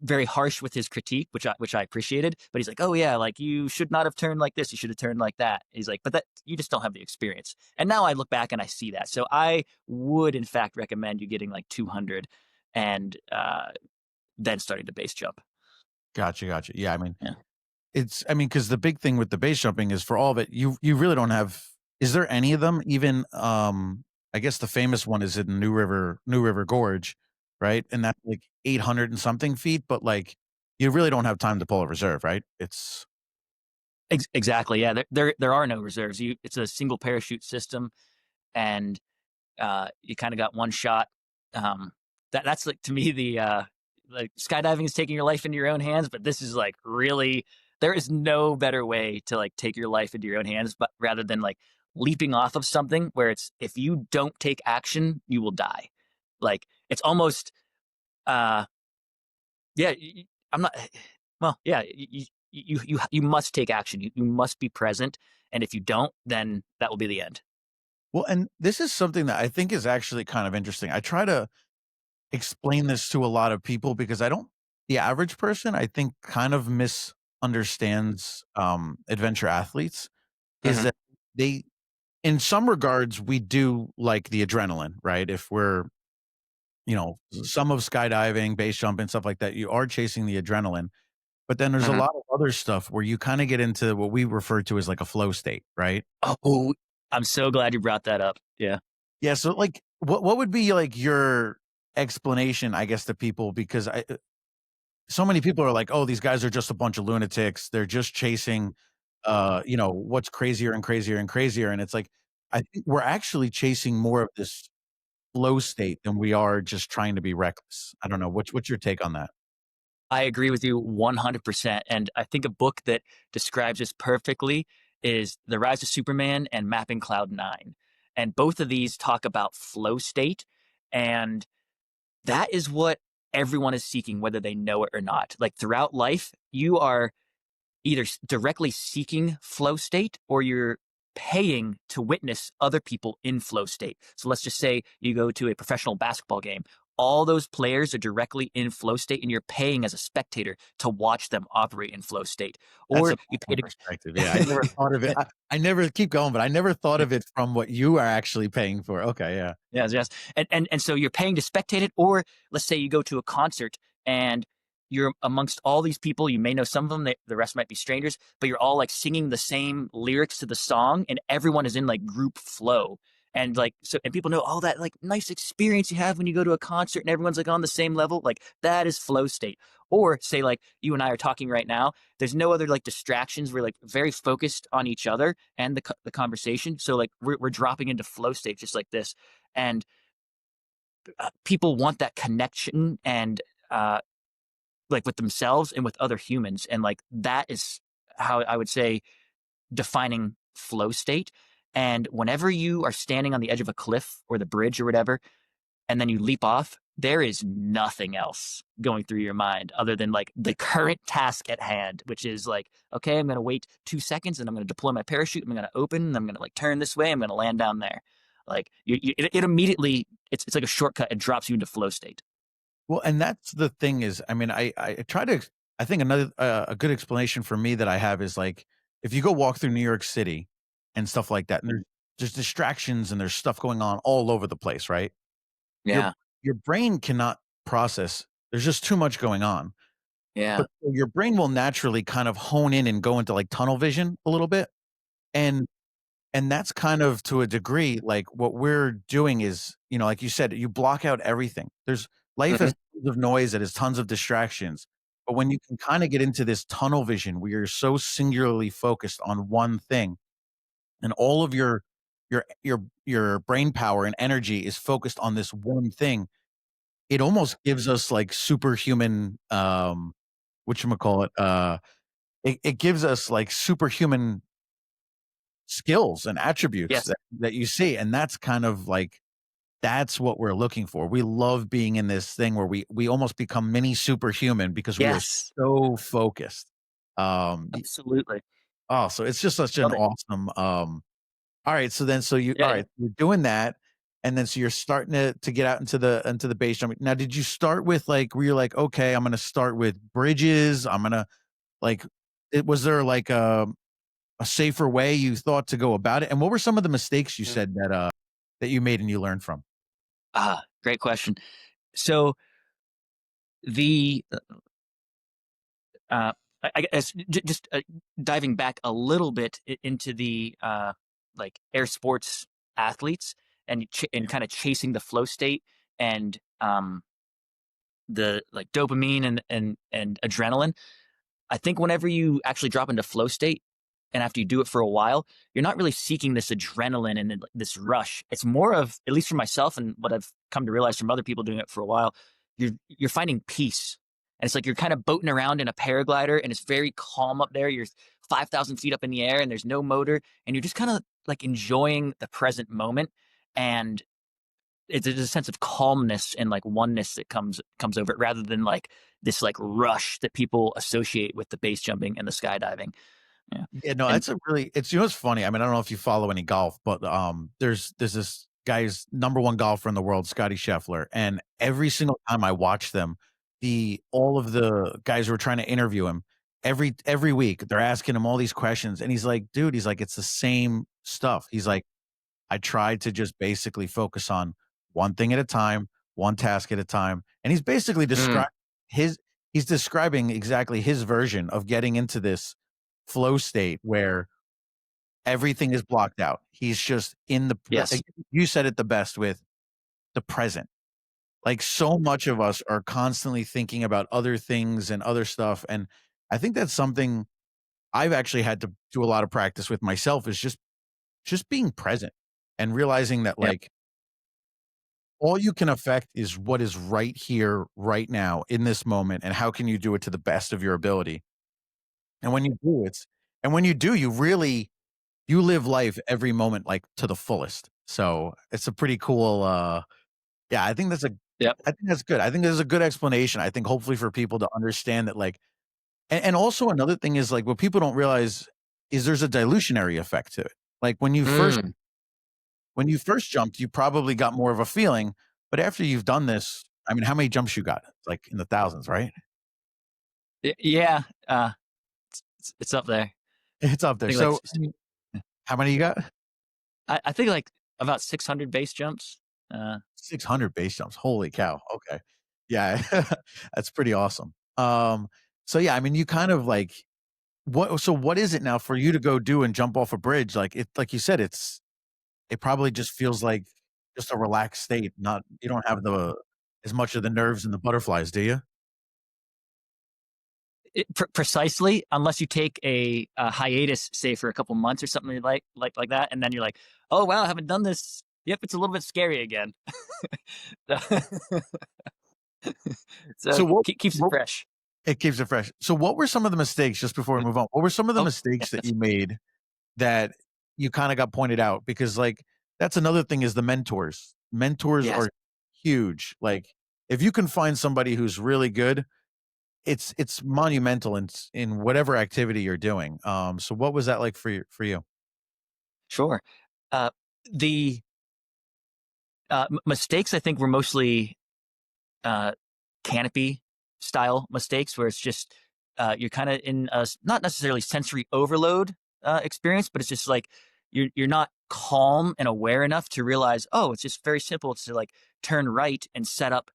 very harsh with his critique, which I appreciated. But he's like, oh yeah, like you should not have turned like this. You should have turned like that. He's like, but that you just don't have the experience. And now I look back and I see that. So I would in fact recommend you getting like 200 and then starting to base jump. Gotcha, gotcha. Yeah, I mean, Yeah. because the big thing with the base jumping is for all of it, you really don't have is there any of them even, I guess the famous one is in New River Gorge, right? And that's like 800 and something feet, but, like, you really don't have time to pull a reserve, right? It's Exactly. Yeah. There are no reserves. It's a single parachute system, and you kind of got one shot. That's like to me the like skydiving is taking your life into your own hands, but this is like really there is no better way to like take your life into your own hands, but rather than like leaping off of something where it's if you don't take action, you will die. Like it's almost uh yeah, I'm not well, yeah, you must take action. You must be present, and if you don't, then that will be the end. well, and this is something that I think is actually kind of interesting. I try to explain this to a lot of people because I don't the average person, I think, kind of misunderstands, adventure athletes, is Mhm. that they in some regards, we do like the adrenaline, right? If we're, some of skydiving, base jumping, stuff like that, you are chasing the adrenaline. But then there's a Mhm. lot of other stuff where you kind of get into what we refer to as like a flow state, right? Oh, I'm so glad you brought that up. Yeah. Yeah, so, like, what would be, like, your explanation, I guess, to people? Because so many people are like, "Oh, these guys are just a bunch of lunatics. They're just chasing, what's crazier and crazier and crazier," and it's like, I think we're actually chasing more of this flow state than we are just trying to be reckless. I don't know, what's your take on that? I agree with you 100%. And I think a book that describes this perfectly is The Rise of Superman and Mapping Cloud 9. And both of these talk about flow state. And that is what everyone is seeking, whether they know it or not. Like throughout life, you are either directly seeking flow state or you're paying to witness other people in flow state. So let's just say you go to a professional basketball game. All those players are directly in flow state, and you're paying as a spectator to watch them operate in flow state. That's Or an you pay awesome to. perspective, yeah, I never thought of it. I never keep going, but I never thought of it from what you are actually paying for. Okay, yeah. Yes, yes. And so you're paying to spectate it, or let's say you go to a concert and you're amongst all these people. You may know some of them, the rest might be strangers, but you're all like singing the same lyrics to the song, and everyone is in like group flow. And like so, and people know all that like nice experience you have when you go to a concert and everyone's like on the same level. Like that is flow state. Or say like you and I are talking right now. There's no other like distractions. We're like very focused on each other and the conversation. So like we're dropping into flow state just like this, and people want that connection and like with themselves and with other humans, and like that is how I would say defining flow state. And whenever you are standing on the edge of a cliff or the bridge or whatever, and then you leap off, there is nothing else going through your mind other than like the current task at hand, which is like, okay, I'm going to wait 2 seconds and I'm going to deploy my parachute. I'm going to open and I'm going to like turn this way. I'm going to land down there. Like it immediately, it's like a shortcut. It drops you into flow state. Well, and that's the thing is, I mean, I try to I think another a good explanation for me that I have is, like, if you go walk through New York City and stuff like that, and there's distractions and there's stuff going on all over the place, right? Your Yeah. your brain cannot process, there's just too much going on, Yeah. but your brain will naturally kind of hone in and go into, like, tunnel vision a little bit, and that's kind of to a degree, like, what we're doing is, like you said, you block out everything. There's life Mhm. has tons of noise, it has tons of distractions, but when you can kinda get into this tunnel vision where you're so singularly focused on one thing, and all of your brain power and energy is focused on this one thing, it almost gives us, like, superhuman, whatchamacallit, it gives us, like, superhuman skills and attributes Yes. that you see, and that's kind of like that's what we're looking for. We love being in this thing where we almost become mini superhuman because we are Yes. so focused. Y Absolutely. oh, so it's just such an Love it. awesome, alright, so then so you Yeah. Yeah. alright, you're doing that, and then so you're starting to get out into the base jumping. Now, did you start with, like were you like, "Okay, I'm gonna start with bridges, I'm gonna" like, was there like a safer way you thought to go about it? And what were some of the mistakes you Mm. said that you made and you learned from? Great question. So the uh, I guess just diving back a little bit into the like air sports athletes and and kind of chasing the flow state and the like dopamine and adrenaline. I think whenever you actually drop into flow state and after you do it for a while, you're not really seeking this adrenaline and this rush. It's more of, at least for myself and what I've come to realize from other people doing it for a while, you're finding peace. And it's like you're kind of boating around in a paraglider and it's very calm up there. You're 5,000 feet up in the air and there's no motor and you're just kind of like enjoying the present moment. And it's a sense of calmness and like oneness that comes over it rather than like this like rush that people associate with the base jumping and the skydiving. Yeah. Yeah, no, And that's a really it's what's funny. I mean, I don't know if you follow any golf, but there's this guy's number one golfer in the world, Scotty Scheffler, and every single time I watch them, the all of the guys who are trying to interview him every week, they're asking him all these questions, and he's like, dude, he's like, it's the same stuff. He's like, I tried to just basically focus on one thing at a time, one task at a time. And he's basically mm, his he's describing exactly his version of getting into this flow state where everything is blocked out. He's just in Yes. you said it the best with the present. Like, so much of us are constantly thinking about other things and other stuff, and I think that's something I've actually had to do a lot of practice with myself is just being present and realizing that, Yep. like, all you can affect is what is right here, right now, in this moment, and how can you do it to the best of your ability. And when you do, you really you live life every moment, like, to the fullest. So, it's a pretty cool, yeah, Yep. I think that's good. I think there's a good explanation, I think, hopefully, for people to understand that, like and also another thing is, like, what people don't realize is there's a dilutionary effect to it. Like, Mm. when you first jumped, you probably got more of a feeling, but after you've done this, I mean, how many jumps you got? Like, in the thousands, right? Yeah. It's up there. I It's up there. think like So, how many you got? I think like about 600 base jumps. Uh, 600 base jumps. Holy cow. Okay. Yeah. That's pretty awesome. So yeah, I mean, you kind of like what is it now for you to go do and jump off a bridge? Like you said, it probably just feels like just a relaxed state. Not you don't have the as much of the nerves and the butterflies, do you? precisely, unless you take a hiatus, say for a couple months or something like that, and then you're like, oh wow, I haven't done this. Yep, it's a little bit scary again. So, so So keeps it what fresh. it keeps it fresh. So what were some of the mistakes just before we move on? What were some of the Oh, yeah, mistakes that you made that you kinda got pointed out? Because, like, that's another thing is the mentors. Mentors yes, are huge. Like, if you can find somebody who's really good, it's monumental in whatever activity you're doing. So what was that like for you? sure. Uh, the mistakes I think were mostly uh, canopy style mistakes where it's just you're kind of in a not necessarily sensory overload experience, but it's just like you're not calm and aware enough to realize, oh, it's just very simple to like turn right and set up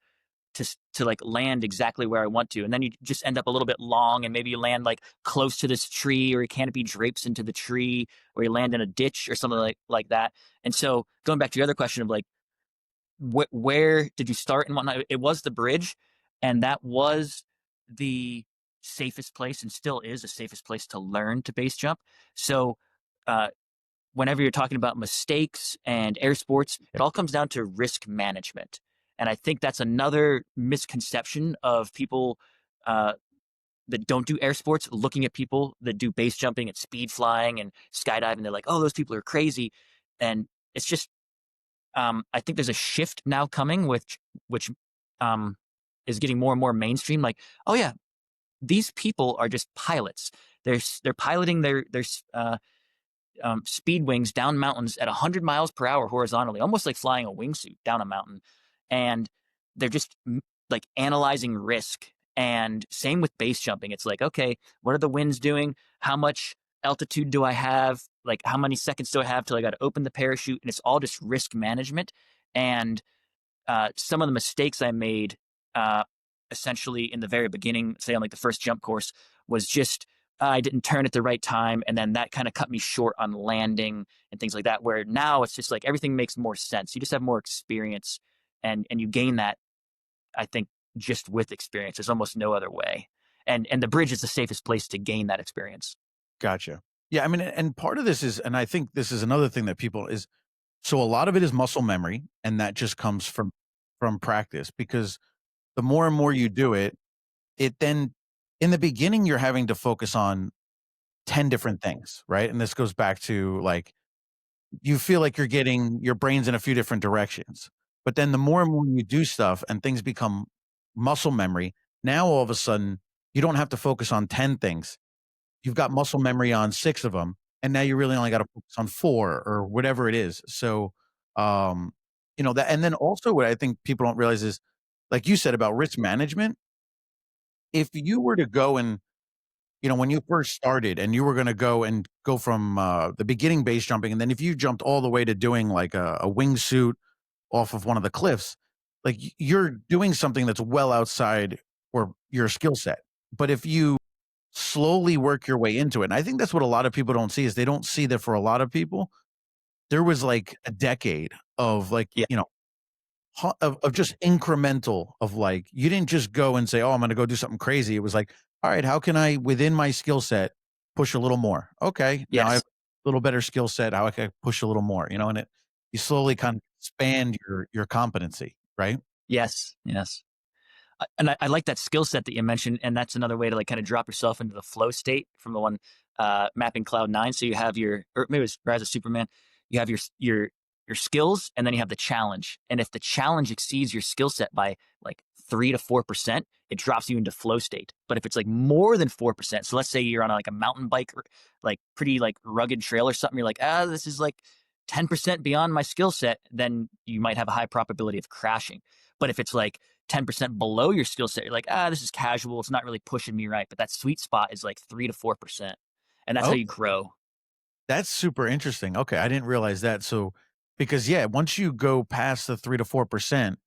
to like land exactly where I want to, and then you just end up a little bit long, and maybe you land like close to this tree, or your canopy drapes into the tree, or you land in a ditch or something like that. And so going back to your other question of like where did you start and whatnot? It was the bridge, and that was the safest place, and still is the safest place to learn to base jump. So, uh, whenever you're talking about mistakes and air sports, it all comes down to risk management, and I think that's another misconception of people uh, that don't do air sports, looking at people that do base jumping and speed flying and skydiving. They're like, "Oh, those people are crazy," and it's just I think there's a shift now coming, which um, is getting more and more mainstream. Like, oh yeah, these people are just pilots. They're piloting their speed wings down mountains at 100 miles per hour horizontally, almost like flying a wingsuit down a mountain, and they're just like analyzing risk. And same with base jumping. It's like, okay, what are the winds doing? How much altitude do I have? Like, how many seconds do I have till I got to open the parachute? And it's all just risk management. And some of the mistakes I made, uh, essentially in the very beginning, say on like the first jump course, was just I didn't turn at the right time, and then that kind of cut me short on landing and things like that. Where now it's just like everything makes more sense. You just have more experience, and you gain that. I think just with experience, there's almost no other way. And the bridge is the safest place to gain that experience. Gotcha. Yeah, I mean, and part of this is and I think this is another thing that people is so a lot of it is muscle memory, and that just comes from practice because the more and more you do it, it then in the beginning, you're having to focus on 10 different things, right? And this goes back to, like, you feel like you're getting your brain's in a few different directions. But then the more and more you do stuff and things become muscle memory, now all of a sudden, you don't have to focus on 10 things. You've got muscle memory on 6 of them, and now you really only gotta focus on 4 or whatever it is. So, um, that and then also what I think people don't realize is, like you said about risk management, if you were to go and when you first started and you were gonna go from, the beginning base jumping, and then if you jumped all the way to doing like a wingsuit off of one of the cliffs, like, you're doing something that's well outside or your skill set. But if you slowly work your way into it, and I think that's what a lot of people don't see is they don't see that for a lot of people, there was, like, a decade of, like, Yeah. of just incremental of, like you didn't just go and say, "Oh, I'm gonna go do something crazy." It was like, "Alright, how can I, within my skill set, push a little more? Okay, now I have Yes. a little better skill set, how I can push a little more," and you slowly kind of expand your competency, right? Yes. Yes. And I like that skill set that you mentioned, and that's another way to like kind of drop yourself into the flow state from the one mapping Cloud Nine. So you have your, or maybe it was Rise of Superman. You have your skills, and then you have the challenge. And if the challenge exceeds your skill set by like 3 to 4%, it drops you into flow state. But if it's like more than 4%, so let's say you're on like a mountain bike, or like pretty like rugged trail or something, you're like, this is like 10% beyond my skill set, then you might have a high probability of crashing. But if it's like 10% below your skill set, you're like, this is casual. It's not really pushing me right. But that sweet spot is like 3 to 4%. And that's how Oh, you grow. that's super interesting. Okay, I didn't realize that. So because, yeah, once you go past the 3 to 4%,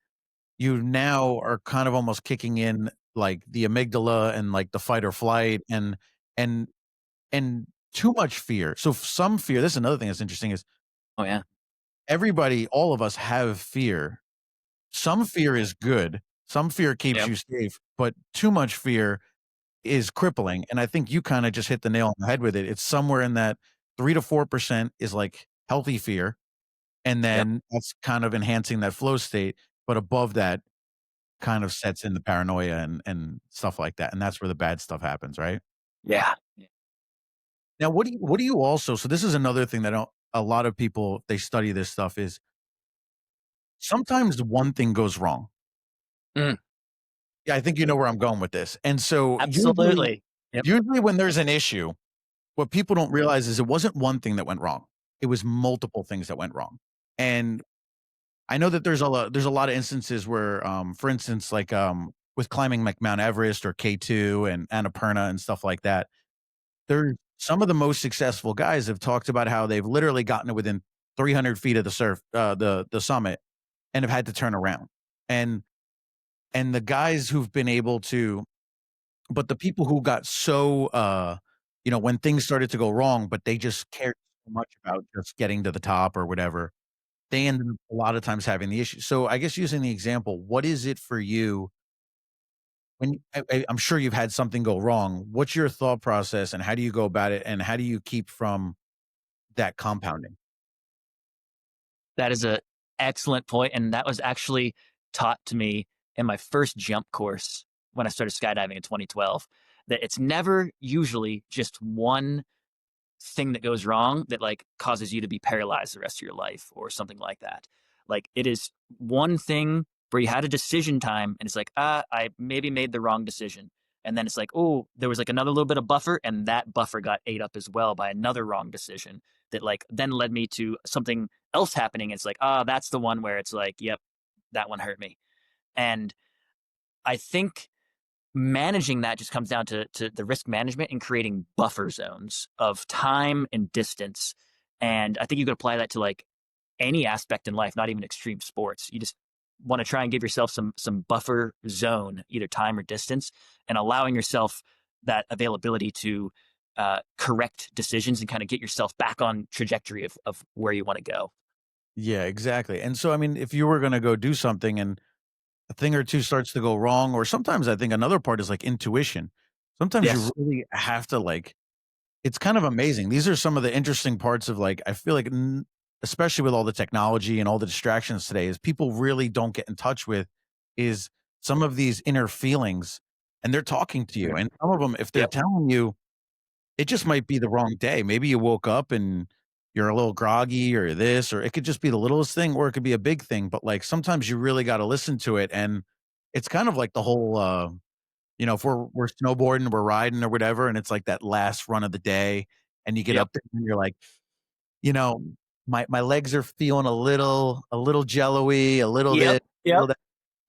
you now are kind of almost kicking in, like, the amygdala and, like, the fight or flight and and too much fear. So some fear, this is another thing that's interesting is Oh, yeah. everybody, all of us have fear. Some fear is good. Some fear keeps Yep. you safe, but too much fear is crippling, and I think you kinda just hit the nail on the head with it. It's somewhere in that 3 to 4% is, like, healthy fear, and Yep. then that's kind of enhancing that flow state, but above that kind of sets in the paranoia and stuff like that, and that's where the bad stuff happens, right? Yeah. Now, what do you also, so this is another thing that a lot of people, they study this stuff is sometimes one thing goes wrong. Mm, Yeah, I think you know where I'm going with this, and so usually absolutely. Yep. usually when there's an issue, what people don't realize is it wasn't one thing that went wrong. It was multiple things that went wrong. And I know that there's a lot of instances where, for instance, like, with climbing like Mount Everest or K2 and Annapurna and stuff like that, there's some of the most successful guys have talked about how they've literally gotten to within 300 feet of the summit and have had to turn around. And and the guys who've been able to but the people who got so, when things started to go wrong, but they just cared so much about just getting to the top or whatever, they ended up a lot of times having the issue. So I guess using the example, what is it for you when I'm sure you've had something go wrong. What's your thought process and how do you go about it? And how do you keep from that compounding? That is a excellent point, and that was actually taught to me in my first jump course when I started skydiving in 2012. That it's never usually just one thing that goes wrong that like causes you to be paralyzed the rest of your life or something like that. Like it is one thing where you had a decision time and it's like, I maybe made the wrong decision. And then it's like, oh, there was like another little bit of buffer, and that buffer got ate up as well by another wrong decision that like then led me to something else happening. It's like, that's the one where it's like, yep, that one hurt me. And I think managing that just comes down to the risk management and creating buffer zones of time and distance. And I think you could apply that to like any aspect in life, not even extreme sports. You just want to try and give yourself some buffer zone, either time or distance, and allowing yourself that availability to correct decisions and kind of get yourself back on trajectory of where you want to go. Yeah, exactly. And so, I mean, if you were going to go do something and a thing or two starts to go wrong, or sometimes I think another part is like intuition. Sometimes you Yes. really have to like, it's kind of amazing. These are some of the interesting parts of like, I feel like, especially with all the technology and all the distractions today, is people really don't get in touch with is some of these inner feelings, and they're talking to you. Mhm. And some of them, if they're Yep. telling you, it just might be the wrong day. Maybe you woke up and you're a little groggy or this, or it could just be the littlest thing, or it could be a big thing. But like sometimes you really got to listen to it. And it's kind of like the whole, if we're snowboarding, we're riding or whatever, and it's like that last run of the day, and you get Yep. up there and you're like, you know, my legs are feeling a little jello-y, a little Yep. this, a Yep. little that.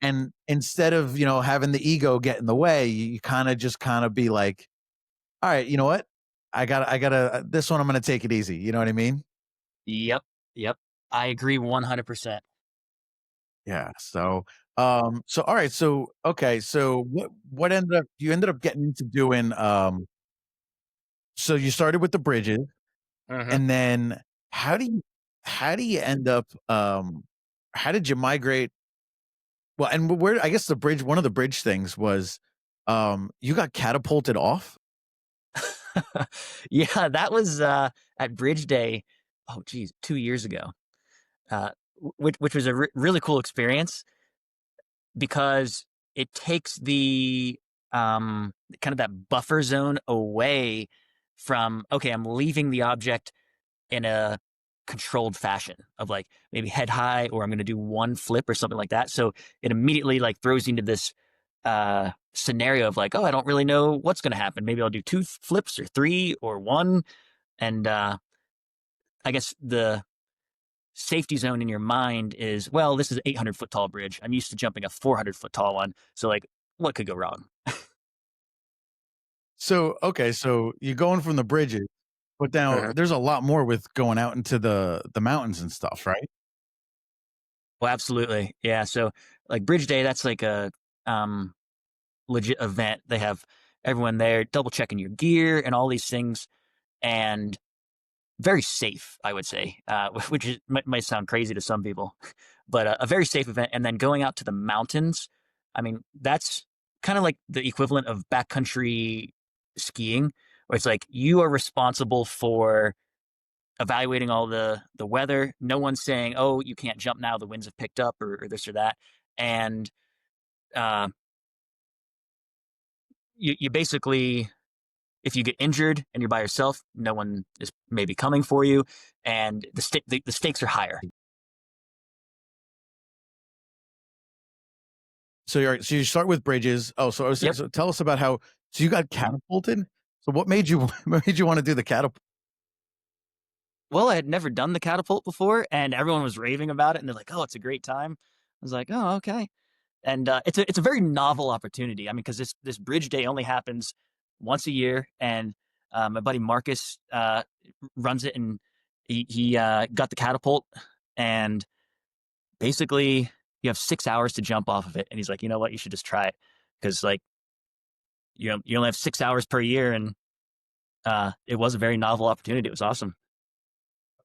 And instead of, having the ego get in the way, you kinda just kinda be like, "All right, you know what? I gotta this one, I'm gonna take it easy." You know what I mean? Yep. Yep. I agree 100%. Yeah. So all right. So okay. So what ended up you ended up getting into doing? So you started with the bridges, Hmm. and then how do you how do you end up, how did you migrate well, and where I guess the bridge one of the bridge things was, you got catapulted off? Yeah, that was at Bridge Day. Oh, geez, 2 years ago. Which was a really cool experience because it takes the kind of that buffer zone away from, okay, I'm leaving the object in a controlled fashion of like maybe head high, or I'm going to do one flip or something like that. So it immediately like throws you into this scenario of like, oh, I don't really know what's going to happen. Maybe I'll do two flips or three or one. And I guess the safety zone in your mind is, well, this is an 800-foot tall bridge. I'm used to jumping a 400-foot tall one. So like, what could go wrong? So, okay, so you're going from the bridges, but now Uh-huh. there's a lot more with going out into the mountains and stuff, right? Well, absolutely. Yeah. So like Bridge Day, that's like a um, legit event. They have everyone there double checking your gear and all these things, and very safe, I would say, which might sound crazy to some people, but a very safe event. And then going out to the mountains, I mean, that's kind of like the equivalent of backcountry skiing, where it's like you are responsible for evaluating all the weather. No one's saying, "Oh, you can't jump now; the winds have picked up," or this or that. And uh, you basically, if you get injured and you're by yourself, no one is maybe coming for you, and the stakes are higher. So you start with bridges. Oh, Yep. so tell us about how so you got catapulted? So what made you what made you wanna do the catapult? Well, I had never done the catapult before, and everyone was raving about it, and they're like, "Oh, it's a great time." I was like, "Oh, okay." And it's a very novel opportunity. I mean, because this Bridge Day only happens once a year, and my buddy Marcus runs it, and he got the catapult, and basically you have 6 hours to jump off of it, and he's like, "You know what? You should just try it because like you only have 6 hours per year." And it was a very novel opportunity. It was awesome.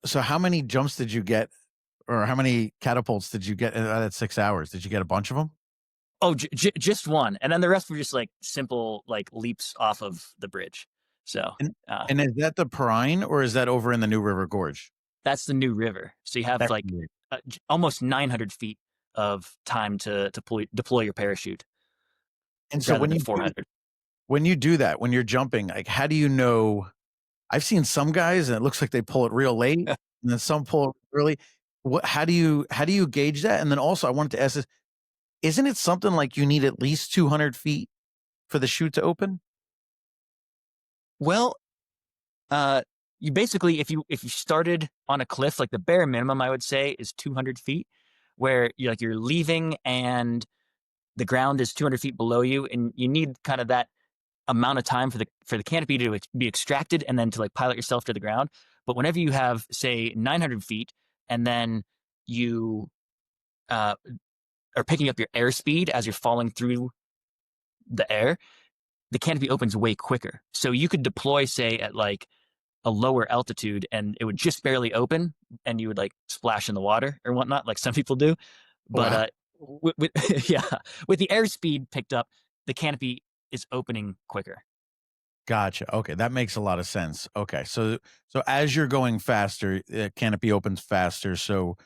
So how many jumps did you get or how many catapults did you get out of 6 hours? Did you get a bunch of them? Oh, just one, and then the rest were just like simple like leaps off of the bridge. So And uh, and is that the Perrine or is that over in the New River Gorge? that's the new river. So you have That's like weird. almost 900 feet of time to deploy your parachute And so rather than 400. when you do that, when you're jumping, like, how do you know I've seen some guys and it looks like they pull it real late, and then some pull it early. What how do you gauge that? And then also I wanted to ask this, isn't it something like you need at least 200 feet for the chute to open? Well, uh, you basically, if you started on a cliff, like the bare minimum, I would say is 200 feet, where you're leaving and the ground is 200 feet below you, and you need kind of that amount of time for the canopy to be extracted and then to like pilot yourself to the ground. But whenever you have say 900 feet and then you uh, are picking up your airspeed as you're falling through the air, the canopy opens way quicker. So you could deploy say at like a lower altitude and it would just barely open and you would like splash in the water or whatnot, like some people do. But Wow. yeah, with the airspeed picked up, the canopy is opening quicker. Gotcha. Okay, that makes a lot of sense. Okay, so as you're going faster, canopy opens faster. So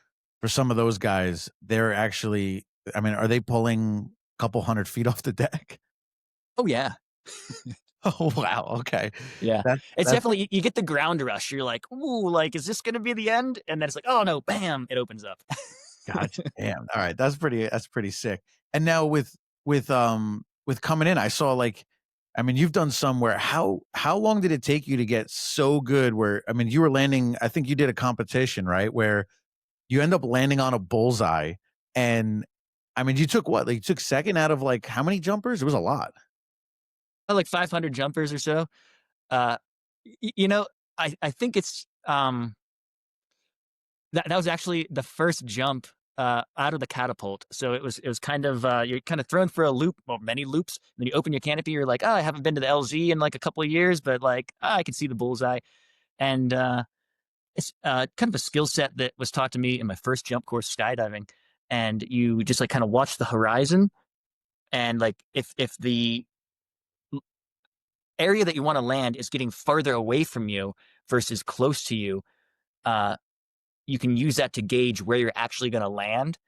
for some of those guys, they're actually, I mean, are they pulling a couple 100 feet off the deck? Oh yeah. Oh wow. Okay, Yeah. that It's that's definitely, you get the ground rush. You're like, ooh, like, is this going to be the end? And then it's like, oh no, bam, it opens up. gotcha. Damn. All right, that's pretty sick. And now with coming in, I saw like, I mean, you've done somewhere. How long did it take you to get so good? Where I mean, you were landing. I think you did a competition, right? Where you end up landing on a bullseye, and I mean, you took what? Like, you took second out of like how many jumpers? It was a lot. Like 500 jumpers or so. Uh, you know, I think it's, that was actually the first jump out of the catapult. So it was kind of you're kind of thrown for a loop, well, many loops. And then you open your canopy. You're like, oh, I haven't been to the LZ in like a couple of years, but like I can see the bullseye. And it's kind of a skill set that was taught to me in my first jump course skydiving. And you just like kind of watch the horizon, and like if the area that you want to land is getting farther away from you versus close to you, uh, you can use that to gauge where you're actually going to land.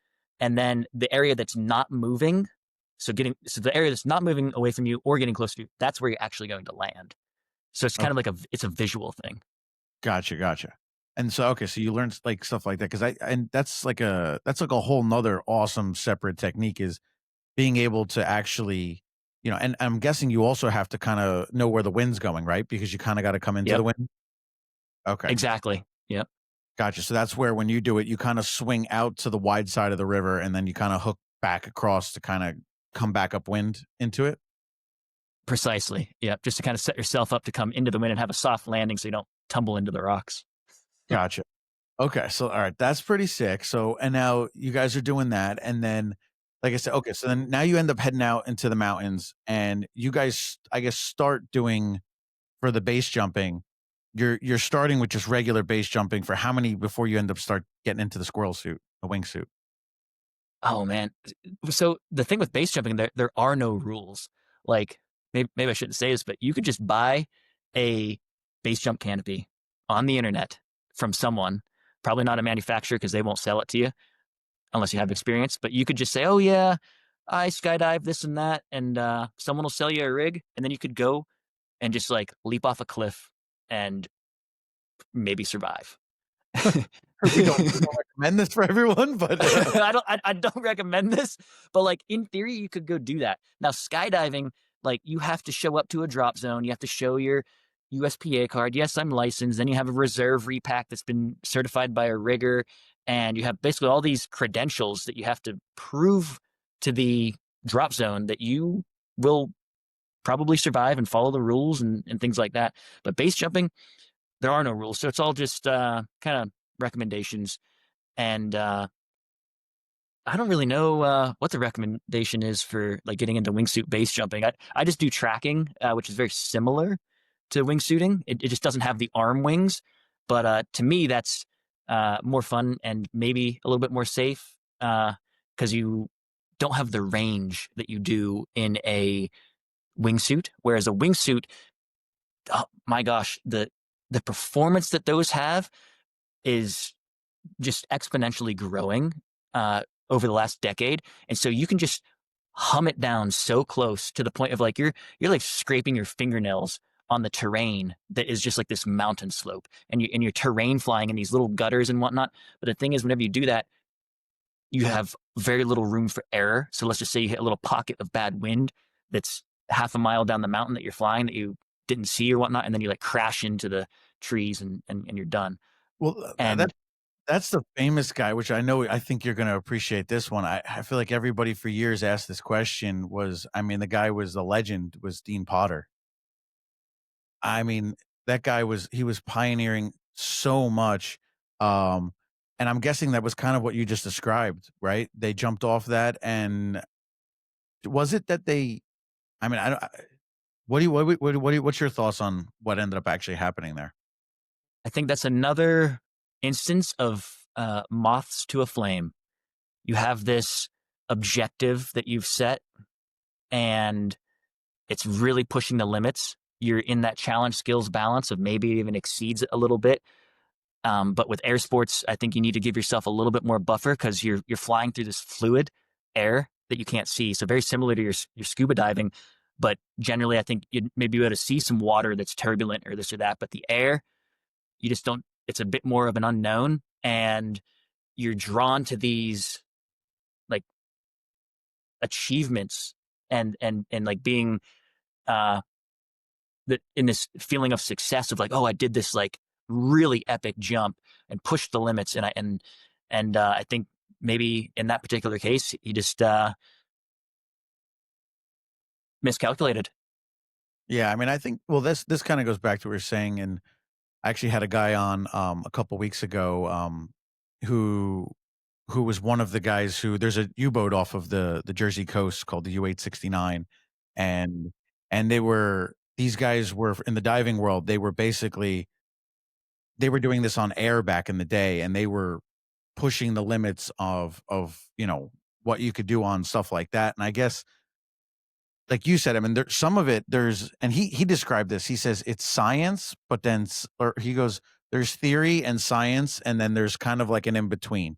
And then the area that's not moving, so the area that's not moving away from you or getting close to you, that's where you're actually going to land. So it's kind of Okay. like it's a visual thing. Gotcha. And so, okay, so you learned like stuff like that and that's like a whole nother awesome separate technique is being able to actually, and I'm guessing you also have to kind of know where the wind's going, right? Because you kind of got to come into the Yep, wind. Okay. exactly. Yep, Gotcha. So that's where when you do it, you kind of swing out to the wide side of the river and then you kind of hook back across to kind of come back upwind into it. precisely. Yep, just to kind of set yourself up to come into the wind and have a soft landing so you don't tumble into the rocks. Gotcha. Okay. So, all right. That's pretty sick. So, and now you guys are doing that. And then, like I said, okay. So then now you end up heading out into the mountains and you guys, I guess, start doing for the base jumping. You're starting with just regular base jumping for how many before you end up start getting into the squirrel suit, the wingsuit? Oh man. So the thing with base jumping, there are no rules. Like maybe I shouldn't say this, but you could just buy a base jump canopy on the internet from someone, probably not a manufacturer because they won't sell it to you unless you have experience. But you could just say, "Oh yeah, I skydive this and that," and someone will sell you a rig, and then you could go and just like leap off a cliff and maybe survive. We don't recommend this for everyone, but I don't recommend this, but like in theory, you could go do that. Now, skydiving, like you have to show up to a drop zone. You have to show your USPA card. Yes, I'm licensed. Then you have a reserve repack that's been certified by a rigger, and you have basically all these credentials that you have to prove to the drop zone that you will probably survive and follow the rules and things like that. But base jumping, there are no rules, so it's all just kind of recommendations. And I don't really know what the recommendation is for like getting into wingsuit base jumping. I just do tracking, which is very similar to wingsuiting. It just doesn't have the arm wings, but to me that's more fun and maybe a little bit more safe because you don't have the range that you do in a wingsuit. Whereas a wingsuit, oh my gosh, the performance that those have is just exponentially growing over the last decade, and so you can just hum it down so close to the point of like you're like scraping your fingernails on the terrain that is just like this mountain slope, and you're terrain flying in these little gutters and whatnot. But the thing is, whenever you do that, you have very little room for error. So let's just say you hit a little pocket of bad wind that's half a mile down the mountain that you're flying that you didn't see or whatnot, and then you like crash into the trees and you're done. well, And that's the famous guy, which I think you're gonna appreciate this one. I feel like everybody for years asked this question I mean, the guy was the legend, was Dean Potter. I mean, that guy he was pioneering so much, um, and I'm guessing that was kind of what you just described, right? They jumped off that, and was it that I mean, I don't what's your thoughts on what ended up actually happening there? I think that's another instance of moths to a flame. You have this objective that you've set, and it's really pushing the limits. You're in that challenge skills balance of maybe it even exceeds it a little bit. But with air sports, I think you need to give yourself a little bit more buffer because you're flying through this fluid air that you can't see. So very similar to your scuba diving, but generally, I think you'd maybe be able to see some water that's turbulent or this or that. But the air, you just don't. It's a bit more of an unknown, and you're drawn to these like achievements and like being uh that in this feeling of success of like, oh, I did this like really epic jump and pushed the limits, and I think maybe in that particular case he just miscalculated. Yeah, I mean, I think this kind of goes back to what we are saying, and I actually had a guy on a couple weeks ago who who was one of the guys who there's a U-boat off of the Jersey coast called the U-869, and these guys were in the diving world. They were doing this on air back in the day, and they were pushing the limits of, what you could do on stuff like that. And I guess, like you said, I mean, there's some of it and he described this. He says it's science, but then or he goes, there's theory and science, and then there's kind of like an in between.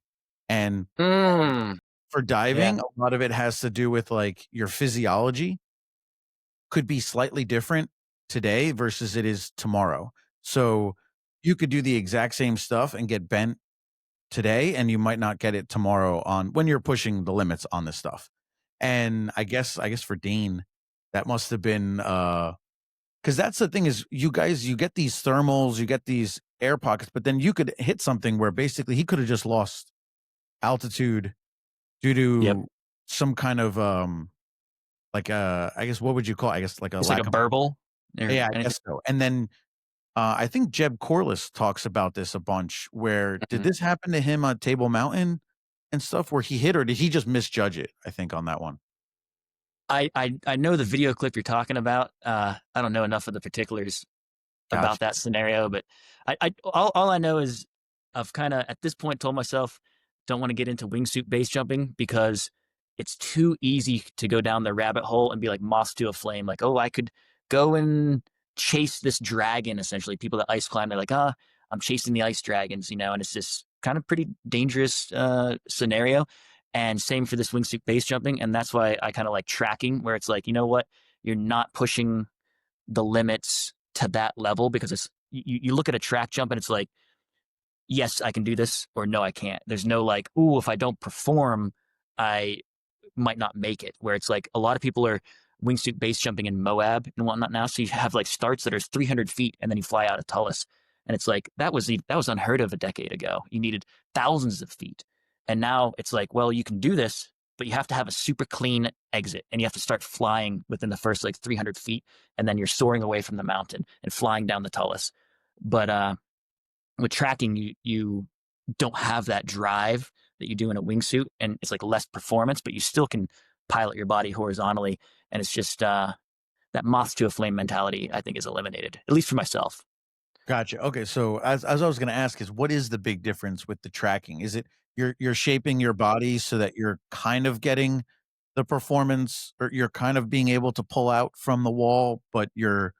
And Mm, for yeah. diving, a lot of it has to do with like your physiology could be slightly different today versus it is tomorrow. So you could do the exact same stuff and get bent today, and you might not get it tomorrow on when you're pushing the limits on this stuff. And I guess for Dean, that must have been because that's the thing is you guys, you get these thermals, you get these air pockets, but then you could hit something where basically he could have just lost altitude due Yep. to some kind of like I guess what would you call it? I guess like a It's like a lack of burble or yeah, I anything. guess so. And then I think Jeb Corliss talks about this a bunch where did Mhm. this happen to him on Table Mountain and stuff where he hit, or did he just misjudge it, I think, on that one? I know the video clip you're talking about. I don't know enough of the particulars Gotcha. about that scenario, but all I know is I've kind of at this point told myself don't want to get into wingsuit base jumping because it's too easy to go down the rabbit hole and be like moth to a flame. Like, oh, I could go and chase this dragon. Essentially, people that ice climb, they're like, I'm chasing the ice dragons, and it's this kind of pretty dangerous scenario. And same for this wingsuit base jumping, and that's why I kind of like tracking, where it's like, you know what, you're not pushing the limits to that level because it's you look at a track jump and it's like, yes, I can do this, or no, I can't. There's no like, ooh, if I don't perform, I might not make it. Where it's like a lot of people are wingsuit base jumping in Moab and whatnot now. So you have like starts that are 300 feet and then you fly out of Tullis. And it's like that was unheard of a decade ago. You needed thousands of feet. And now it's like, well, you can do this, but you have to have a super clean exit and you have to start flying within the first like 300 feet. And then you're soaring away from the mountain and flying down the Tullis. But with tracking, you don't have that drive that you do in a wingsuit, and it's like less performance, but you still can pilot your body horizontally, and it's just that moth to a flame mentality I think is eliminated, at least for myself. Gotcha. Okay, so as I was gonna ask is what is the big difference with the tracking? Is it you're shaping your body so that you're kind of getting the performance or you're kind of being able to pull out from the wall, but you're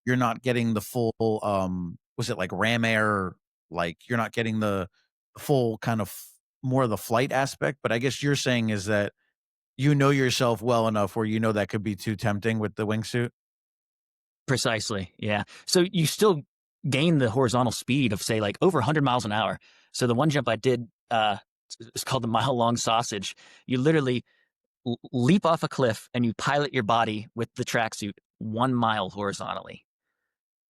not getting the full, was it like ram air? Like, you're not getting the full kind of more of the flight aspect, but I guess you're saying is that you know yourself well enough where you know that could be too tempting with the wingsuit? Precisely, yeah. So you still gain the horizontal speed of say like over 100 miles an hour. So the one jump I did, it's called the mile long sausage. You literally leap off a cliff and you pilot your body with the tracksuit 1 mile horizontally,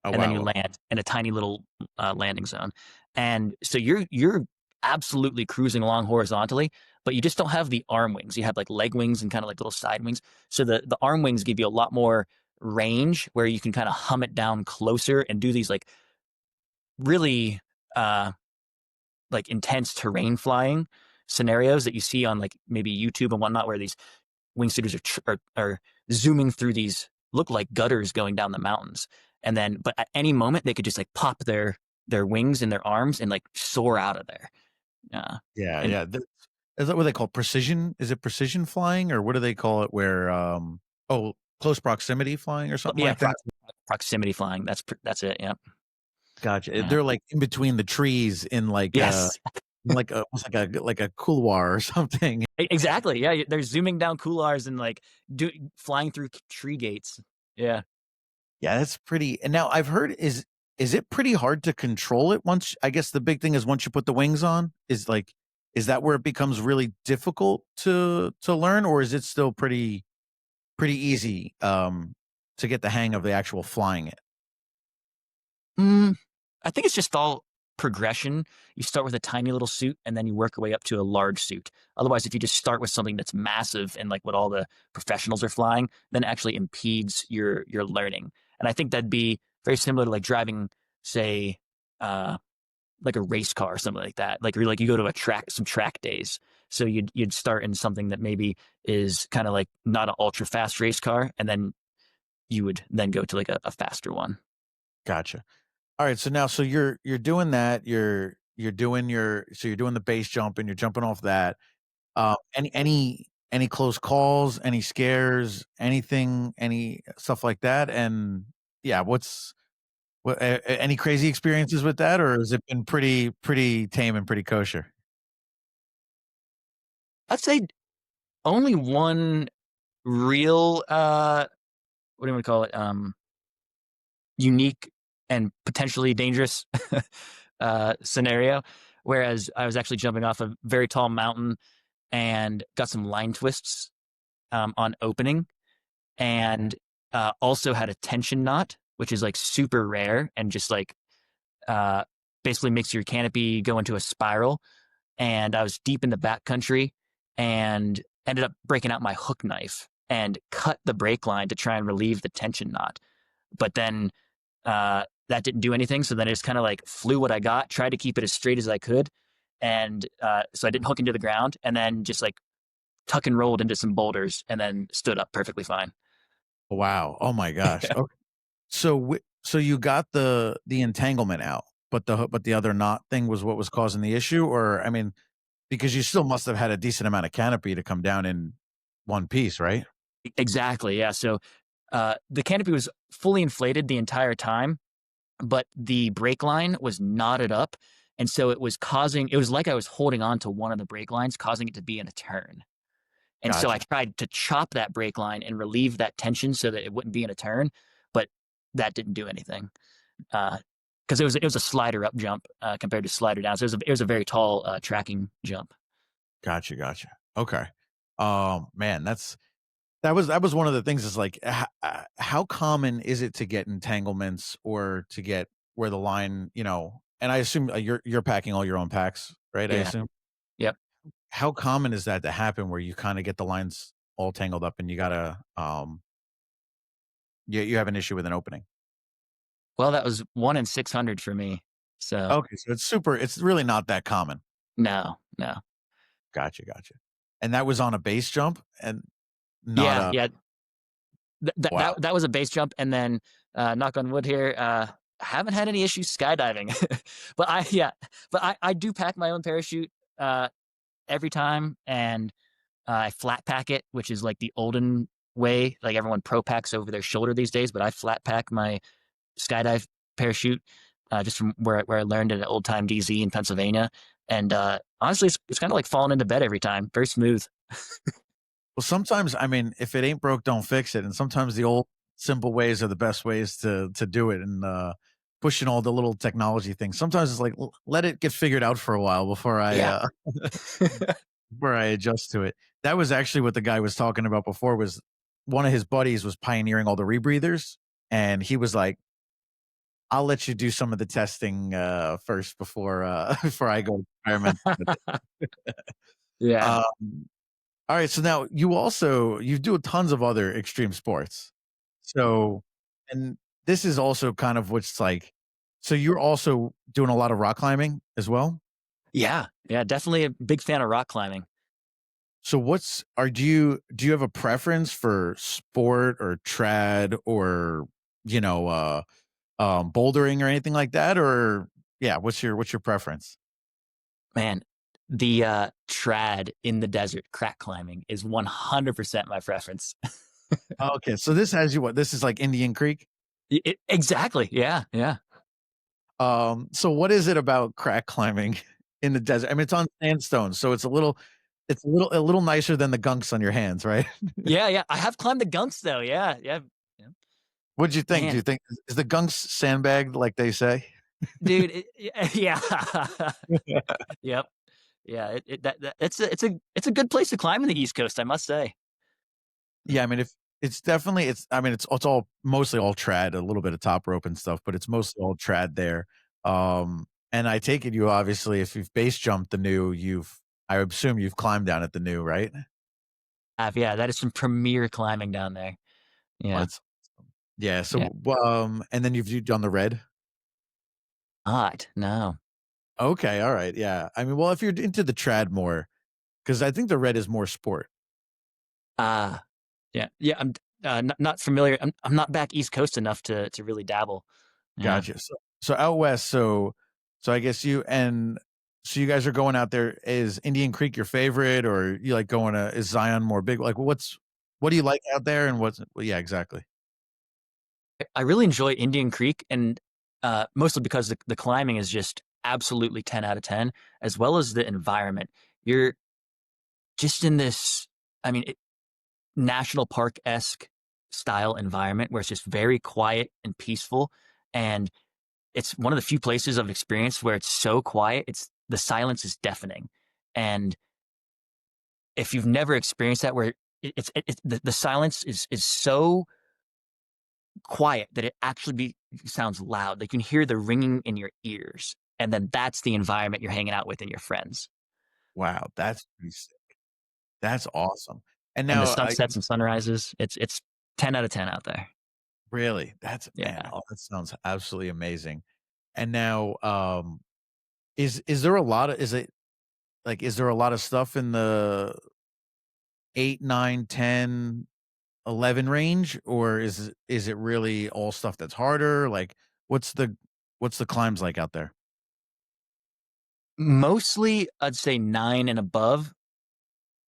Oh, and then you wow. land in a tiny little landing zone. And so you're absolutely cruising along horizontally, but you just don't have the arm wings. You have like leg wings and kind of like little side wings. So the arm wings give you a lot more range where you can kind of hum it down closer and do these like really uh like intense terrain flying scenarios that you see on like maybe YouTube and whatnot, where these wingsuiters are zooming through these look like gutters going down the mountains, and then but at any moment they could just like pop their wings in their arms and like soar out of there. Uh, Yeah, and yeah. Is that what they call precision? Is it precision flying or what do they call it where, oh, close proximity flying or something yeah, like that? proximity flying. That's it. Yeah, Gotcha. yeah. They're like in between the trees Yes, like a almost like a couloir or something. exactly. Yeah, they're zooming down couloirs and like flying through tree gates. Yeah. Yeah, that's pretty and now I've heard is it pretty hard to control it once I guess the big thing is once you put the wings on, is that where it becomes really difficult to learn, or is it still pretty easy, to get the hang of the actual flying it? Mm, I think it's just all progression. You start with a tiny little suit and then you work your way up to a large suit. Otherwise, if you just start with something that's massive and like what all the professionals are flying, then it actually impedes your learning. And I think that'd be very similar to like driving, say, uh, like a race car or something like that. Like you're like you go to a track some track days. So you'd start in something that maybe is kind of like not an ultra fast race car, and then you would then go to like a faster one. Gotcha. All right, so now so you're doing that, you're doing your so you're doing the base jump and you're jumping off that. Any close calls, any scares, anything, any stuff like that? And yeah, any crazy experiences with that, or has it been pretty tame and pretty kosher? I'd say only one real what do you want to call it? Unique and potentially dangerous scenario. Whereas I was actually jumping off a very tall mountain and got some line twists on opening, and also had a tension knot, which is like super rare and just like uh, basically makes your canopy go into a spiral. And I was deep in the backcountry and ended up breaking out my hook knife and cut the brake line to try and relieve the tension knot. But then that didn't do anything. So then I just kind of like flew what I got, tried to keep it as straight as I could. And so I didn't hook into the ground, and then just like tuck and rolled into some boulders and then stood up perfectly fine. Wow. Oh my gosh. Okay. So so you got the entanglement out, but the other knot thing was what was causing the issue, or I mean, because you still must have had a decent amount of canopy to come down in one piece, right? Exactly. Yeah. So the canopy was fully inflated the entire time, but the brake line was knotted up. And so it was like I was holding on to one of the brake lines, causing it to be in a turn. And so I Gotcha. tried to chop that brake line and relieve that tension so that it wouldn't be in a turn, but that didn't do anything. Because it was a slider up jump compared to slider down. So it was a very tall tracking jump. Gotcha. Okay. Man, that was one of the things is like, how common is it to get entanglements or to get where the line, and I assume, you're packing all your own packs, right? I Yeah. assume? Yep. How common is that to happen where you kinda get the lines all tangled up and you gotta, you have an issue with an opening? Well, that was 1 in 600 for me. So Okay, so it's really not that common. no, no. Gotcha. And that was on a base jump and not Yeah, a yeah. wow. That was a base jump, and then knock on wood here. Haven't had any issues skydiving, but I do pack my own parachute uh, every time, and I flat pack it, which is like the olden way. Like everyone pro packs over their shoulder these days, but I flat pack my skydive parachute just from where I learned it at Old Time DZ in Pennsylvania. And honestly, it's kind of like falling into bed every time. Very smooth. Well, sometimes, I mean, if it ain't broke, don't fix it, and sometimes the old simple ways are the best ways to do it, and, pushing all the little technology things. Sometimes it's like, l let it get figured out for a while Yeah. before I adjust to it. That was actually what the guy was talking about before was one of his buddies was pioneering all the rebreathers, and he was like, "I'll let you do some of the testing, first before, before I go experiment with it." Yeah. Um, alright, so now you do tons of other extreme sports. So and this is also kind of what's like so you're also doing a lot of rock climbing as well? Yeah. Yeah. Definitely a big fan of rock climbing. So do you have a preference for sport or trad or, you know, bouldering or anything like that? Or yeah, what's your preference? Man, the trad in the desert crack climbing is 100% my preference. Okay, so this has you what? This is like Indian Creek? Exactly. Yeah. Yeah. So what is it about crack climbing in the desert? I mean, it's on sandstone, so it's a little nicer than the gunks on your hands, right? Yeah. Yeah. I have climbed the gunks though. Yeah. Yeah. Yeah. What'd you think? Do you Man, think is the gunks sandbagged like they say? dude. Yeah. Yep. Yeah. It's a good place to climb in the East Coast, I must say. Yeah, I mean, if it's definitely I mean, it's all mostly all trad, a little bit of top rope and stuff, but it's mostly all trad there. And I take it you obviously, if you've base jumped the new, I assume you've climbed down at the new, right? Yeah, that is some premier climbing down there. Well, Yeah. that's yeah. Yeah. So, and then you've done the red. Not. No. Okay, all right, yeah. I mean, well, if you're into the trad more, because I think the red is more sport. Ah, yeah, yeah. I'm not familiar. I'm not back East Coast enough to really dabble. Yeah. Gotcha. So out west, so I guess you guys are going out there. Is Indian Creek your favorite, or you like going to is Zion more big? Like, what do you like out there, and what's well, yeah, exactly. I really enjoy Indian Creek, and mostly because the climbing is just absolutely 10 out of 10, as well as the environment. You're just in this, I mean, national park esque style environment where it's just very quiet and peaceful. And it's one of the few places I've experienced where it's so quiet, it's the silence is deafening. And if you've never experienced that, where the silence is so quiet that it actually sounds loud. Like you can hear the ringing in your ears. And then that's the environment you're hanging out with and your friends. Wow, that's pretty sick. That's awesome. And And the now, sunsets and sunrises, it's 10 out of 10 out there. really, that's man, Yeah. oh, that sounds absolutely amazing. And now, is there a lot of is it like is there a lot of stuff in the 8, 9, 10, 11 range, or is it really all stuff that's harder? Like, what's the climbs like out there? Mostly, I'd say 9 and above,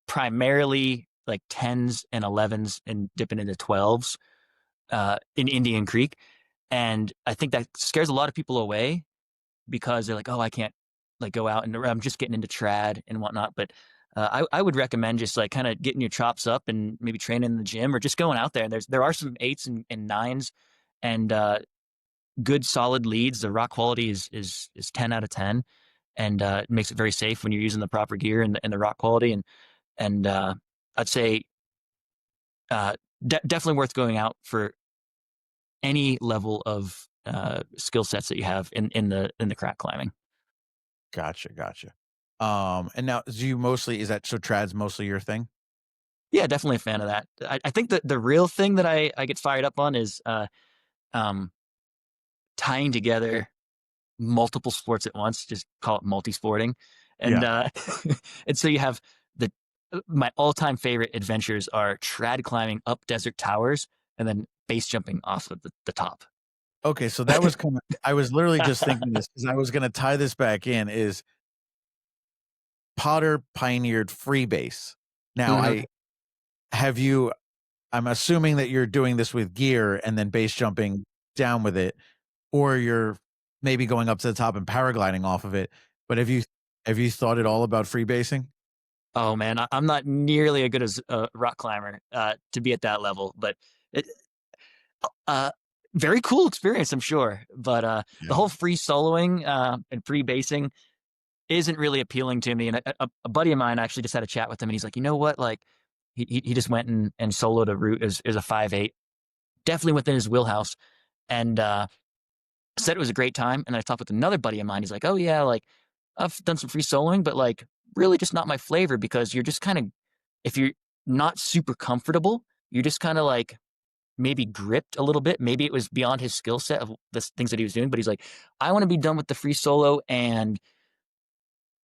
primarily like 10s and 11s and dipping into 12s in Indian Creek. And I think that scares a lot of people away because they're like, oh, I can't like go out and I'm just getting into trad and whatnot. But I would recommend just like kind of getting your chops up and maybe training in the gym or just going out there. And there are some 8s and 9s and good solid leads. The rock quality is 10 out of 10 and it makes it very safe when you're using the proper gear and the rock quality. And I'd say uh, definitely worth going out for any level of skill sets that you have in the crack climbing. Gotcha, gotcha. And now do you mostly is that so trad's mostly your thing? Yeah, definitely a fan of that. I think that the real thing that I get fired up on is um, tying together multiple sports at once. Just call it multi-sporting, and Yeah. and so you have the my all-time favorite adventures are trad climbing up desert towers and then base jumping off of the top. Okay, so that was kinda I was literally just thinking this because I was gonna tie this back in is Potter pioneered freebase. Now Mhm. I have you I'm assuming that you're doing this with gear and then base jumping down with it, or you're maybe going up to the top and paragliding off of it. But have you thought at all about freebasing? Oh man, I'm not nearly as good as a rock climber to be at that level, but it, uh, very cool experience, I'm sure. But the Yeah. whole free soloing and free basing isn't really appealing to me. And a buddy of mine actually just had a chat with him, and he's like, you know what? Like, he just went and soloed a route as a 5.8, definitely within his wheelhouse, and said it was a great time. And I talked with another buddy of mine. He's like, oh yeah, like I've done some free soloing, but like really just not my flavor because you're just kind of if you're not super comfortable, you're just kind of like maybe gripped a little bit. Maybe it was beyond his skill set of the things that he was doing, but he's like, I want to be done with the free solo and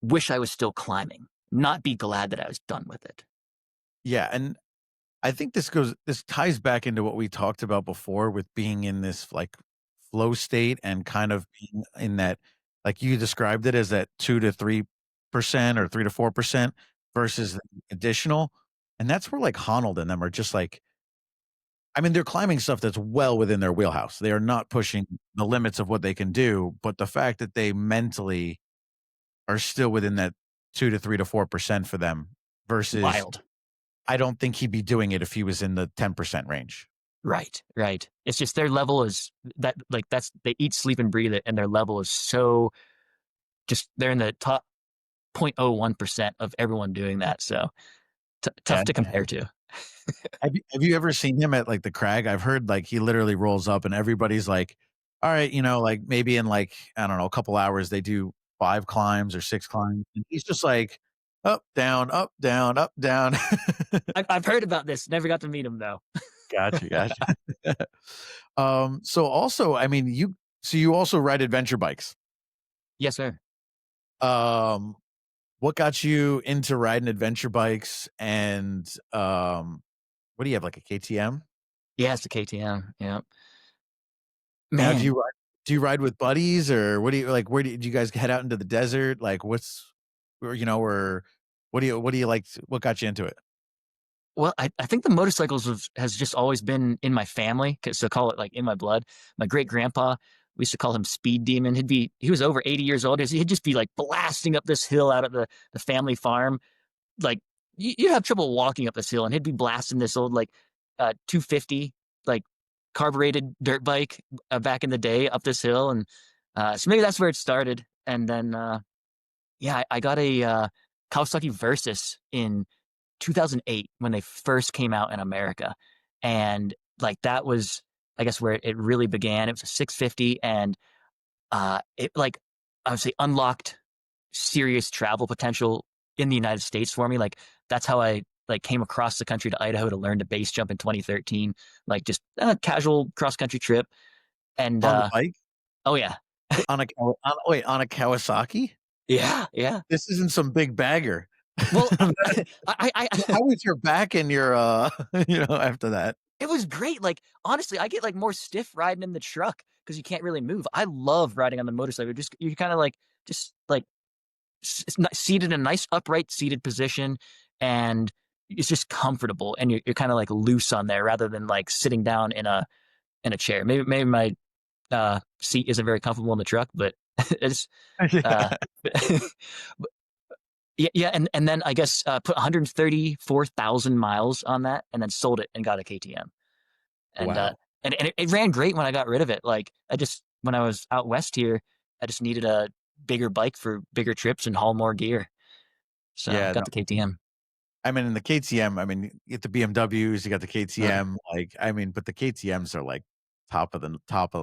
wish I was still climbing, not be glad that I was done with it. Yeah, and I think this ties back into what we talked about before with being in this, like, flow state and kind of being in that like, you described it as that 2 to 3% or 3 to 4% versus the additional, and that's where, like, Honnold and them are just, like I mean, they're climbing stuff that's well within their wheelhouse. They are not pushing the limits of what they can do, but the fact that they mentally are still within that 2 to 3 to 4% for them versus Wild. I don't think he'd be doing it if he was in the 10% range. Right, right. It's just their level is that like that's they eat, sleep, and breathe it, and their level is so just they're in the top 0.01% of everyone doing that. So Yeah. tough to compare to. Have you ever seen him at, like, the crag? I've heard, like, he literally rolls up and everybody's like, "Alright," like, maybe in, like, I don't know, a couple hours, they do 5 climbs or 6 climbs, and he's just like, up, down, up, down, up, down. I've heard about this. Never got to meet him though. Gotcha, gotcha. So also, I mean, you also ride adventure bikes. Yes, sir. Um, what got you into riding adventure bikes? And what do you have, like a KTM? Yeah, it's the KTM. Yeah, Now, man. do you ride with buddies, or what do you like? Where do you guys head out into the desert? Like, what's or or what do you like? What got you into it? Well, I think the motorcycles has just always been in my family, so call it like in my blood. My great grandpa, we used to call him Speed Demon. He was over 80 years old. He'd just be like blasting up this hill out at the family farm. Like you'd have trouble walking up this hill, and he'd be blasting this old like 250 like carbureted dirt bike back in the day up this hill, and so maybe that's where it started. And then yeah, I got a Kawasaki Versys in 2008 when they first came out in America. And like that was, I guess, where it really began. It was a 650, and it like I would say unlocked serious travel potential in the United States for me. Like that's how I like came across the country to Idaho to learn to base jump in 2013. Like just a casual cross country trip. And On the bike? oh yeah, On a Kawasaki? yeah, yeah. This isn't some big bagger. Well, I How was your back and your after that? it was great. Like honestly, I get like more stiff riding in the truck because you can't really move. I love riding on the motorcycle. Just you kind of like just like seated in a nice upright seated position, and it's just comfortable, and you're kind of like loose on there rather than like sitting down in a chair. Maybe my seat isn't very comfortable in the truck, but it's uh, Yeah. yeah, yeah. And then I guess put 134,000 miles on that, and then sold it and got a KTM. And Wow. it ran great when I got rid of it. Like I just when I was out west here, I just needed a bigger bike for bigger trips and haul more gear. So I Yeah, got no, the KTM. I mean, in the KTM, I mean, you get the BMWs, you got the Uh, KTM, like, I mean, but the KTMs are like top of the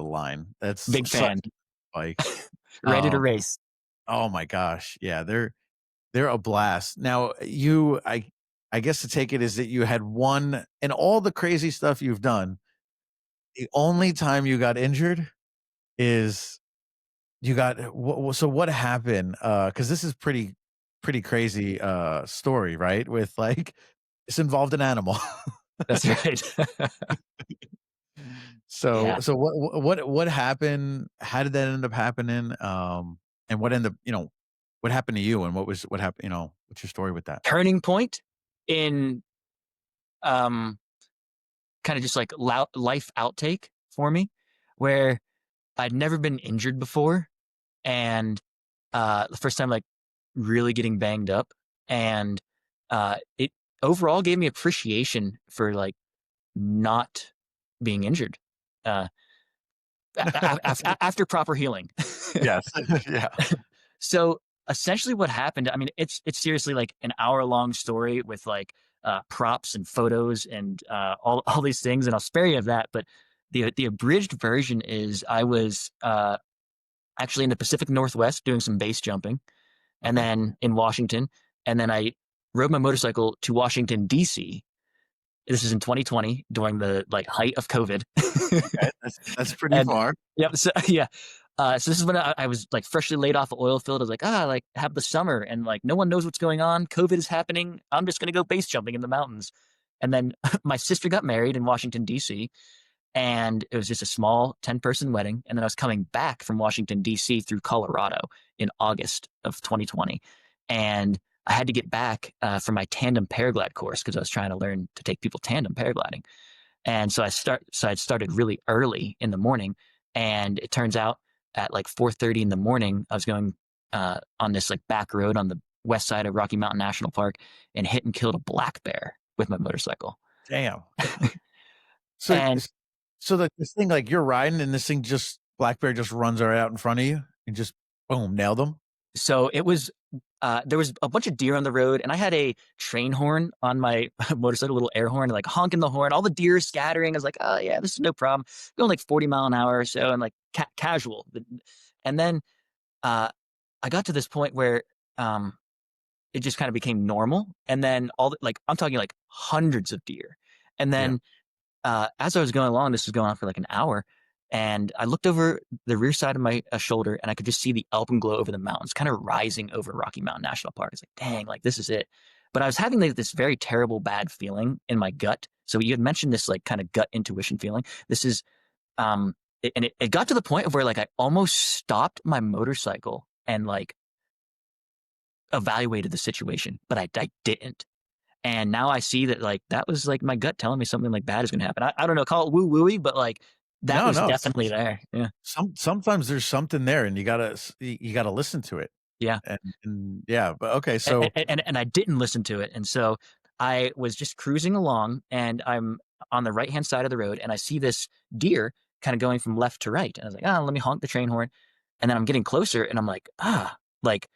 line. That's Big such fan. a bike. Ready to Um, race. oh my gosh. Yeah, they're a blast. Now, I guess to take it is that you had one and all the crazy stuff you've done, the only time you got injured is you got so what happened? Because this is pretty crazy story, right? With like it's involved an animal. That's right. So Yeah. so what happened? How did that end up happening? And what ended up, what happened to you and what happened, what's your story with that? Turning point in um kind of just like life outtake for me, where I'd never been injured before, and the first time like really getting banged up, and it overall gave me appreciation for like not being injured uh, after proper healing. Yes. Yeah. So essentially, what happened? I mean, it's seriously like an hour-long story with like props and photos and all these things, and I'll spare you of that. But the abridged version is I was actually in the Pacific Northwest doing some base jumping, and Okay. then in Washington, and then I rode my motorcycle to Washington D.C. This is in 2020 during the like height of COVID. Okay. That's pretty And far. yeah, so yeah. So this is when I was like freshly laid off of oil field. I was like, like have the summer, and like no one knows what's going on. COVID is happening. I'm just gonna go base jumping in the mountains. And then my sister got married in Washington D.C., and it was just a small 10-person wedding. And then I was coming back from Washington D.C. through Colorado in August of 2020, and I had to get back for my tandem paraglide course because I was trying to learn to take people tandem paragliding. And so I started really early in the morning, and it turns out at like 4:30 in the morning, I was going on this like back road on the west side of Rocky Mountain National Park and hit and killed a black bear with my motorcycle. Damn. So And so like this thing, like you're riding and this thing just black bear just runs right out in front of you and just boom, nailed them. so it was there was a bunch of deer on the road, and I had a train horn on my motorcycle, little air horn, like honking the horn, all the deer scattering. I was like, oh yeah, this is no problem. Going like 40 mile an hour or so, and like casual. And then I got to this point where it just kind of became normal. And then like I'm talking like hundreds of deer. And Yeah. then as I was going along, this was going on for like an hour. And I looked over the rear side of my shoulder, and I could just see the alpenglow over the mountains, kind of rising over Rocky Mountain National Park. It's like, dang, like this is it. But I was having this very terrible, bad feeling in my gut. So you had mentioned this like kind of gut intuition feeling. This is, it got to the point of where like I almost stopped my motorcycle and like evaluated the situation, but I didn't. And now I see that like that was like my gut telling me something like bad is going to happen. I don't know, call it woo wooey, but like that No, was no. definitely there. Yeah. Sometimes there's something there, and you gotta listen to it. Yeah. And yeah, but okay, so And I didn't listen to it. And so I was just cruising along, and I'm on the right hand side of the road, and I see this deer kind of going from left to right. And I was like, let me honk the train horn. And then I'm getting closer, and I'm like, like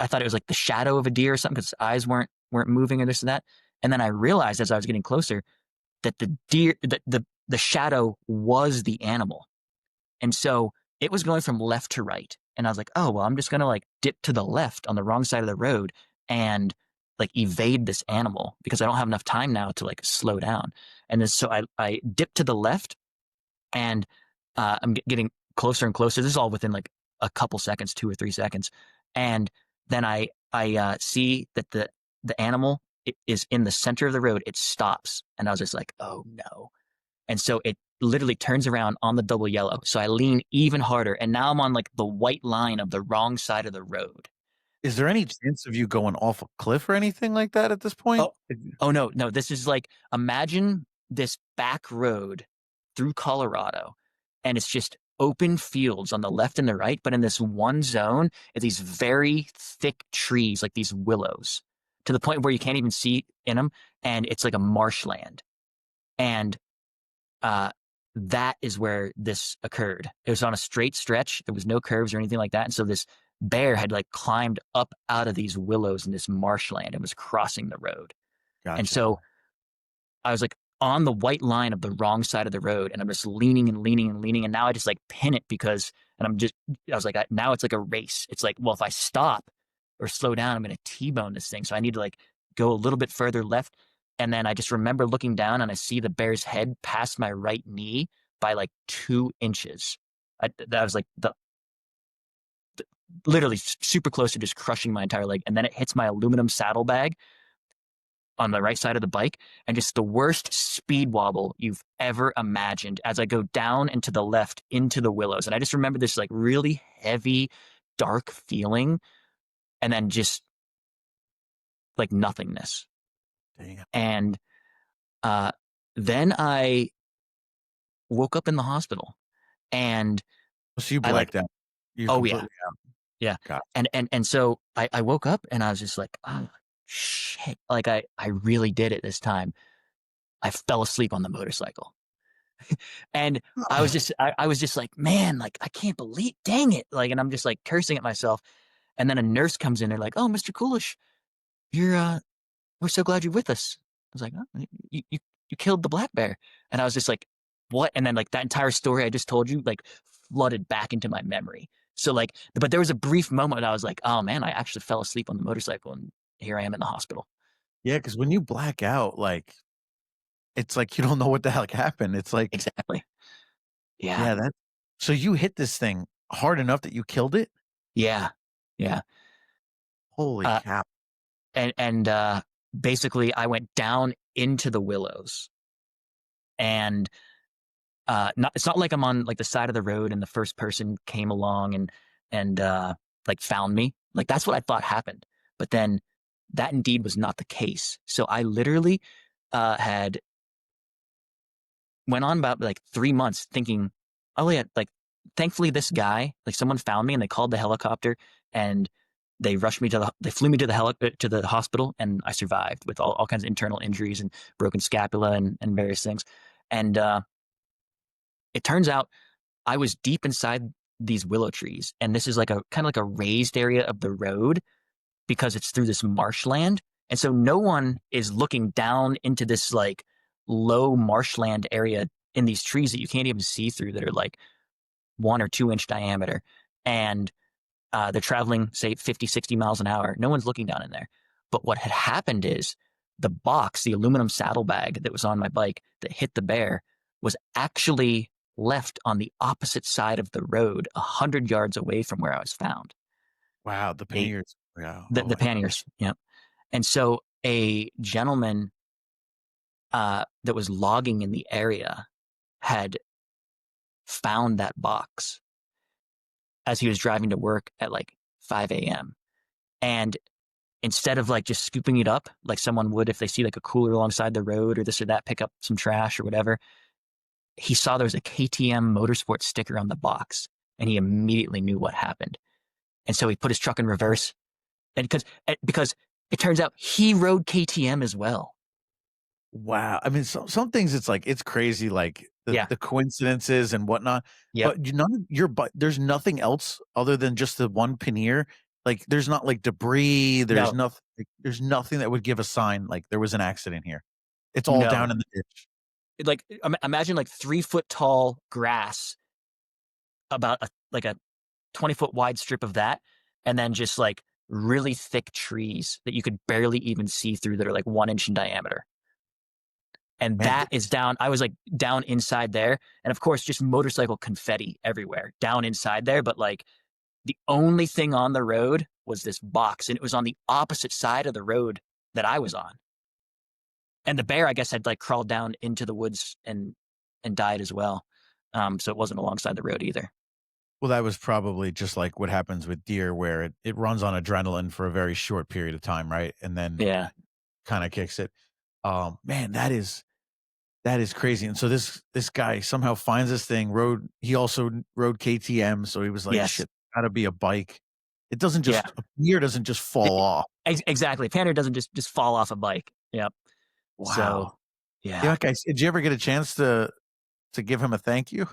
I thought it was like the shadow of a deer or something because eyes weren't moving or this and that. And then I realized as I was getting closer that the deer, the shadow was the animal. And so it was going from left to right. And I was like, oh, well, I'm just going to like dip to the left on the wrong side of the road and like evade this animal because I don't have enough time now to like slow down. And then so I dipped to the left, and I'm getting closer and closer. This is all within like a couple seconds, 2 or 3 seconds. And then I see that the animal is in the center of the road. It stops. And I was just like, oh no. And so it literally turns around on the double yellow. So I lean even harder. And now I'm on like the white line of the wrong side of the road. is there any chance of you going off a cliff or anything like that at this point? Oh, oh no, no. This is like, imagine this back road through Colorado, and it's just open fields on the left and the right. But in this one zone are these very thick trees, like these willows, to the point where you can't even see in them. And it's like a marshland. And uh, that is where this occurred. It was on a straight stretch. There was no curves or anything like that. And so this bear had like climbed up out of these willows in this marshland and was crossing the road. And Gotcha. so I was like on the white line of the wrong side of the road, and I'm just leaning and leaning and leaning. And now I just like pin it and I was like, now it's like a race. It's like, well, if I stop or slow down, I'm going to T-bone this thing. So I need to like go a little bit further left. And then I just remember looking down, and I see the bear's head past my right knee by like 2 inches. That was like literally super close to just crushing my entire leg. And then it hits my aluminum saddlebag on the right side of the bike, and just the worst speed wobble you've ever imagined as I go down and to the left into the willows. And I just remember this like really heavy, dark feeling, and then just like nothingness. Dang. And then I woke up in the hospital, and So you I like, blacked out. You oh yeah, completely out. yeah. Gotcha. And so I woke up, and I was just like, oh shit, like I really did it this time. I fell asleep on the motorcycle. And I was just like, man, like I can't believe, dang it. Like, and I'm just like cursing at myself. And then a nurse comes in. They're like, oh, Mr. Kulish, we're so glad you're with us. I was like, oh, you killed the black bear. And I was just like, what? And then like that entire story I just told you, like flooded back into my memory. So like, but there was a brief moment I was like, oh man, I actually fell asleep on the motorcycle, and here I am in the hospital. Yeah, because when you black out, like it's like you don't know what the heck happened. It's like, Exactly. Yeah. yeah, that. So you hit this thing hard enough that you killed it? Yeah. Yeah. Holy Uh, cow! and basically I went down into the willows, and it's not like I'm on like the side of the road and the first person came along and like found me. Like that's what I thought happened. But then that indeed was not the case. So I literally had went on about like 3 months thinking, oh yeah, like thankfully this guy, like someone found me and they called the helicopter, and they flew me to the hospital, and I survived with all kinds of internal injuries and broken scapula and various things. And it turns out I was deep inside these willow trees, and this is like a kind of like a raised area of the road because it's through this marshland. And so no one is looking down into this like low marshland area in these trees that you can't even see through, that are like 1 or 2 inch diameter. And they're traveling, say, 50, 60 miles an hour. No one's looking down in there. But what had happened is the aluminum saddlebag that was on my bike that hit the bear was actually left on the opposite side of the road, 100 yards away from where I was found. Wow, the A panniers. Yeah. the, Oh the my God. panniers, yeah. And so a gentleman that was logging in the area had found that box as he was driving to work at like 5 a.m. And instead of like just scooping it up like someone would if they see like a cooler alongside the road or this or that, pick up some trash or whatever, he saw there was a KTM Motorsport sticker on the box and he immediately knew what happened. And so he put his truck in reverse and because it turns out he rode KTM as well. Wow. I mean, some things it's like it's crazy, like Yeah. the coincidences and whatnot. Yep. But none of but there's nothing else other than just the one pannier. Like there's not like debris. There's No, nothing. There's nothing that would give a sign like there was an accident here. It's all no. down in the ditch. Like imagine like 3 foot tall grass, about like a 20-foot wide strip of that, and then just like really thick trees that you could barely even see through that are like 1 inch in diameter. And Man, that is down. I was like down inside there. And of course, just motorcycle confetti everywhere down inside there. But like the only thing on the road was this box, and it was on the opposite side of the road that I was on. And the bear, I guess, had like crawled down into the woods and died as well. So it wasn't alongside the road either. well, that was probably just like what happens with deer, where it runs on adrenaline for a very short period of time, right? And then Yeah. kind of kicks it. Man, that is crazy. And so this guy somehow finds this thing. He also rode KTM, so he was like, Yes. "Shit, gotta be a bike." It doesn't Yeah. just a deer doesn't just fall off. Exactly. Panther doesn't just fall off a bike. Yep. So Wow. yeah. Yeah, guys, did you ever get a chance to give him a thank you?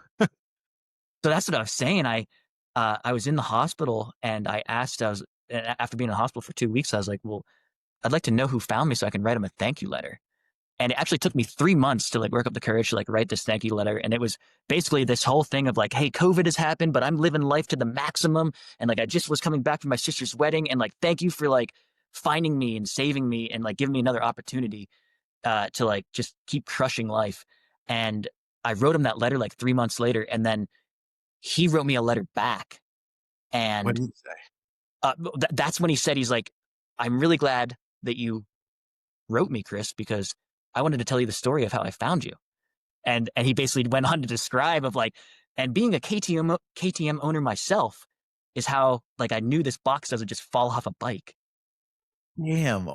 So that's what I was saying. I was in the hospital and I asked, after being in the hospital for 2 weeks, I was like, well, I'd like to know who found me so I can write him a thank you letter. And it actually took me 3 months to like work up the courage to like write this thank you letter. And it was basically this whole thing of like, hey, COVID has happened, but I'm living life to the maximum. And like, I just was coming back from my sister's wedding, and like, thank you for like finding me and saving me and like giving me another opportunity to like just keep crushing life. And I wrote him that letter like 3 months later, and then he wrote me a letter back. What And did he say? that's when he said, he's like, I'm really glad that you wrote me, Chris, because I wanted to tell you the story of how I found you. And he basically went on to describe of like, and being a KTM owner myself is how like I knew this box doesn't just fall off a bike. Damn, Yeah.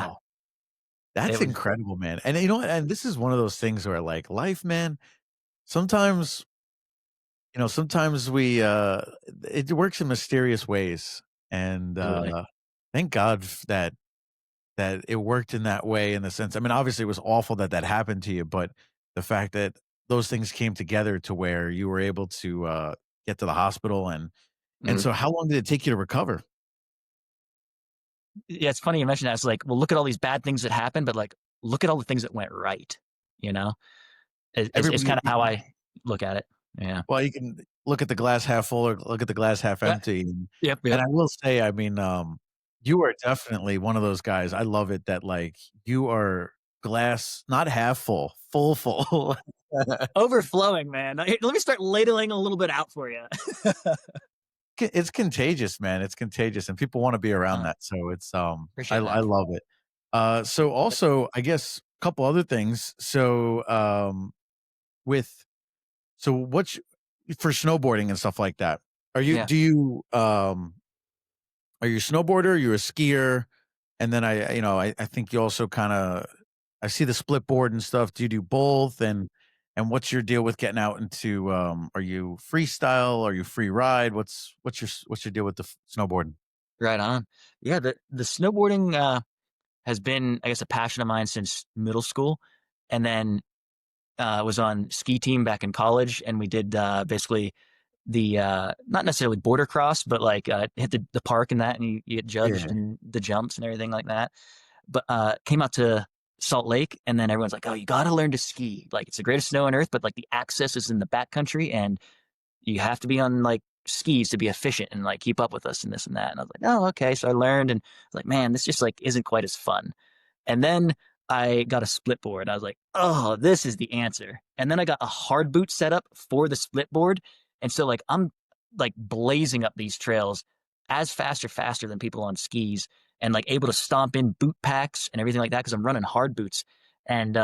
wow. That's It was, incredible, man. And you know what? And this is one of those things where like life, man, sometimes, sometimes it works in mysterious ways. And totally. thank God that it worked in that way, in the sense, I mean, obviously it was awful that that happened to you, but the fact that those things came together to where you were able to get to the hospital. And Mhm. so how long did it take you to recover? Yeah, it's funny you mentioned that. It's like, well, look at all these bad things that happened, but like, look at all the things that went right. You know, it's Everybody, kind of how I look at it. Yeah. well, you can look at the glass half full or look at the glass half Yeah. empty. Yep. And Yep. I will say, I mean, you are definitely one of those guys. I love it that like you are glass, not half full, full. Overflowing, man. Let me start ladling a little bit out for you. It's contagious, man. It's contagious, and people wanna be around uh, that, so it's, Appreciate I that. love it. So also, I guess, a couple other things. So, with so what's for snowboarding and stuff like that, Yeah. are you a snowboarder? Are you a skier? And then I think you also kinda I see the split board and stuff. Do you do both? And what's your deal with getting out into, are you freestyle? Are you free ride? What's your deal with the snowboarding? Right on. Yeah. The snowboarding has been, I guess, a passion of mine since middle school, and then was on ski team back in college, and we did basically the not necessarily border cross, but like hit the park and that, and you get judged Yeah. and the jumps and everything like that. But came out to Salt Lake, and then everyone's like, "Oh, you got to learn to ski. Like it's the greatest snow on earth, but like the access is in the backcountry, and you have to be on like skis to be efficient and like keep up with us and this and that." And I was like, "Oh, okay." So I learned, and I was like, "Man, this just like isn't quite as fun." And then I got a split board. I was like, oh, this is the answer. And then I got a hard boot set up for the split board. And so like I'm like blazing up these trails as fast or faster than people on skis and like able to stomp in boot packs and everything like that because I'm running hard boots. And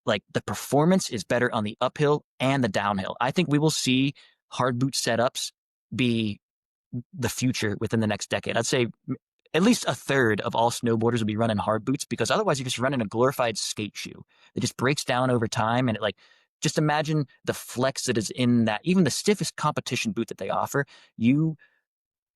like the performance is better on the uphill and the downhill. I think we will see hard boot setups be the future within the next decade. I'd say at least a third of all snowboarders will be running hard boots because otherwise you're just running a glorified skate shoe. It just breaks down over time and it like just imagine the flex that is in that. Even the stiffest competition boot that they offer, you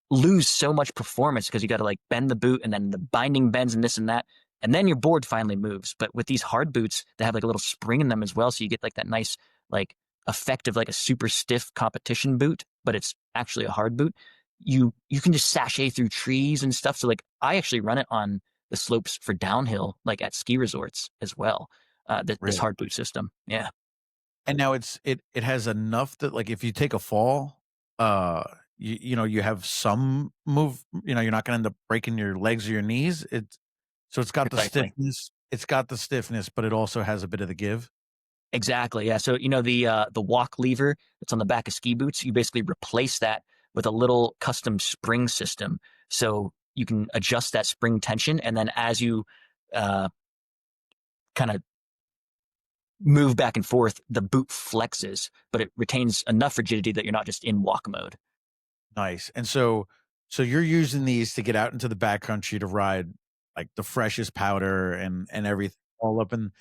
lose so much performance because you got to like bend the boot and then the binding bends and this and that. And then your board finally moves. But with these hard boots, they have like a little spring in them as well. So you get like that nice, like effect of like a super stiff competition boot, but it's actually a hard boot. You can just sashay through trees and stuff. So like I actually run it on the slopes for downhill, like at ski resorts as well. This Really? hard boot system. Yeah. And now it has enough that, like, if you take a fall, uh, you have some move, you're not gonna end up breaking your legs or your knees. It's got the Precisely. stiffness, but it also has a bit of the give. Exactly. Yeah. So the walk lever that's on the back of ski boots, you basically replace that with a little custom spring system. So you can adjust that spring tension, and then as you kind of move back and forth, the boot flexes, but it retains enough rigidity that you're not just in walk mode. Nice. And so you're using these to get out into the backcountry to ride, like, the freshest powder and everything all up and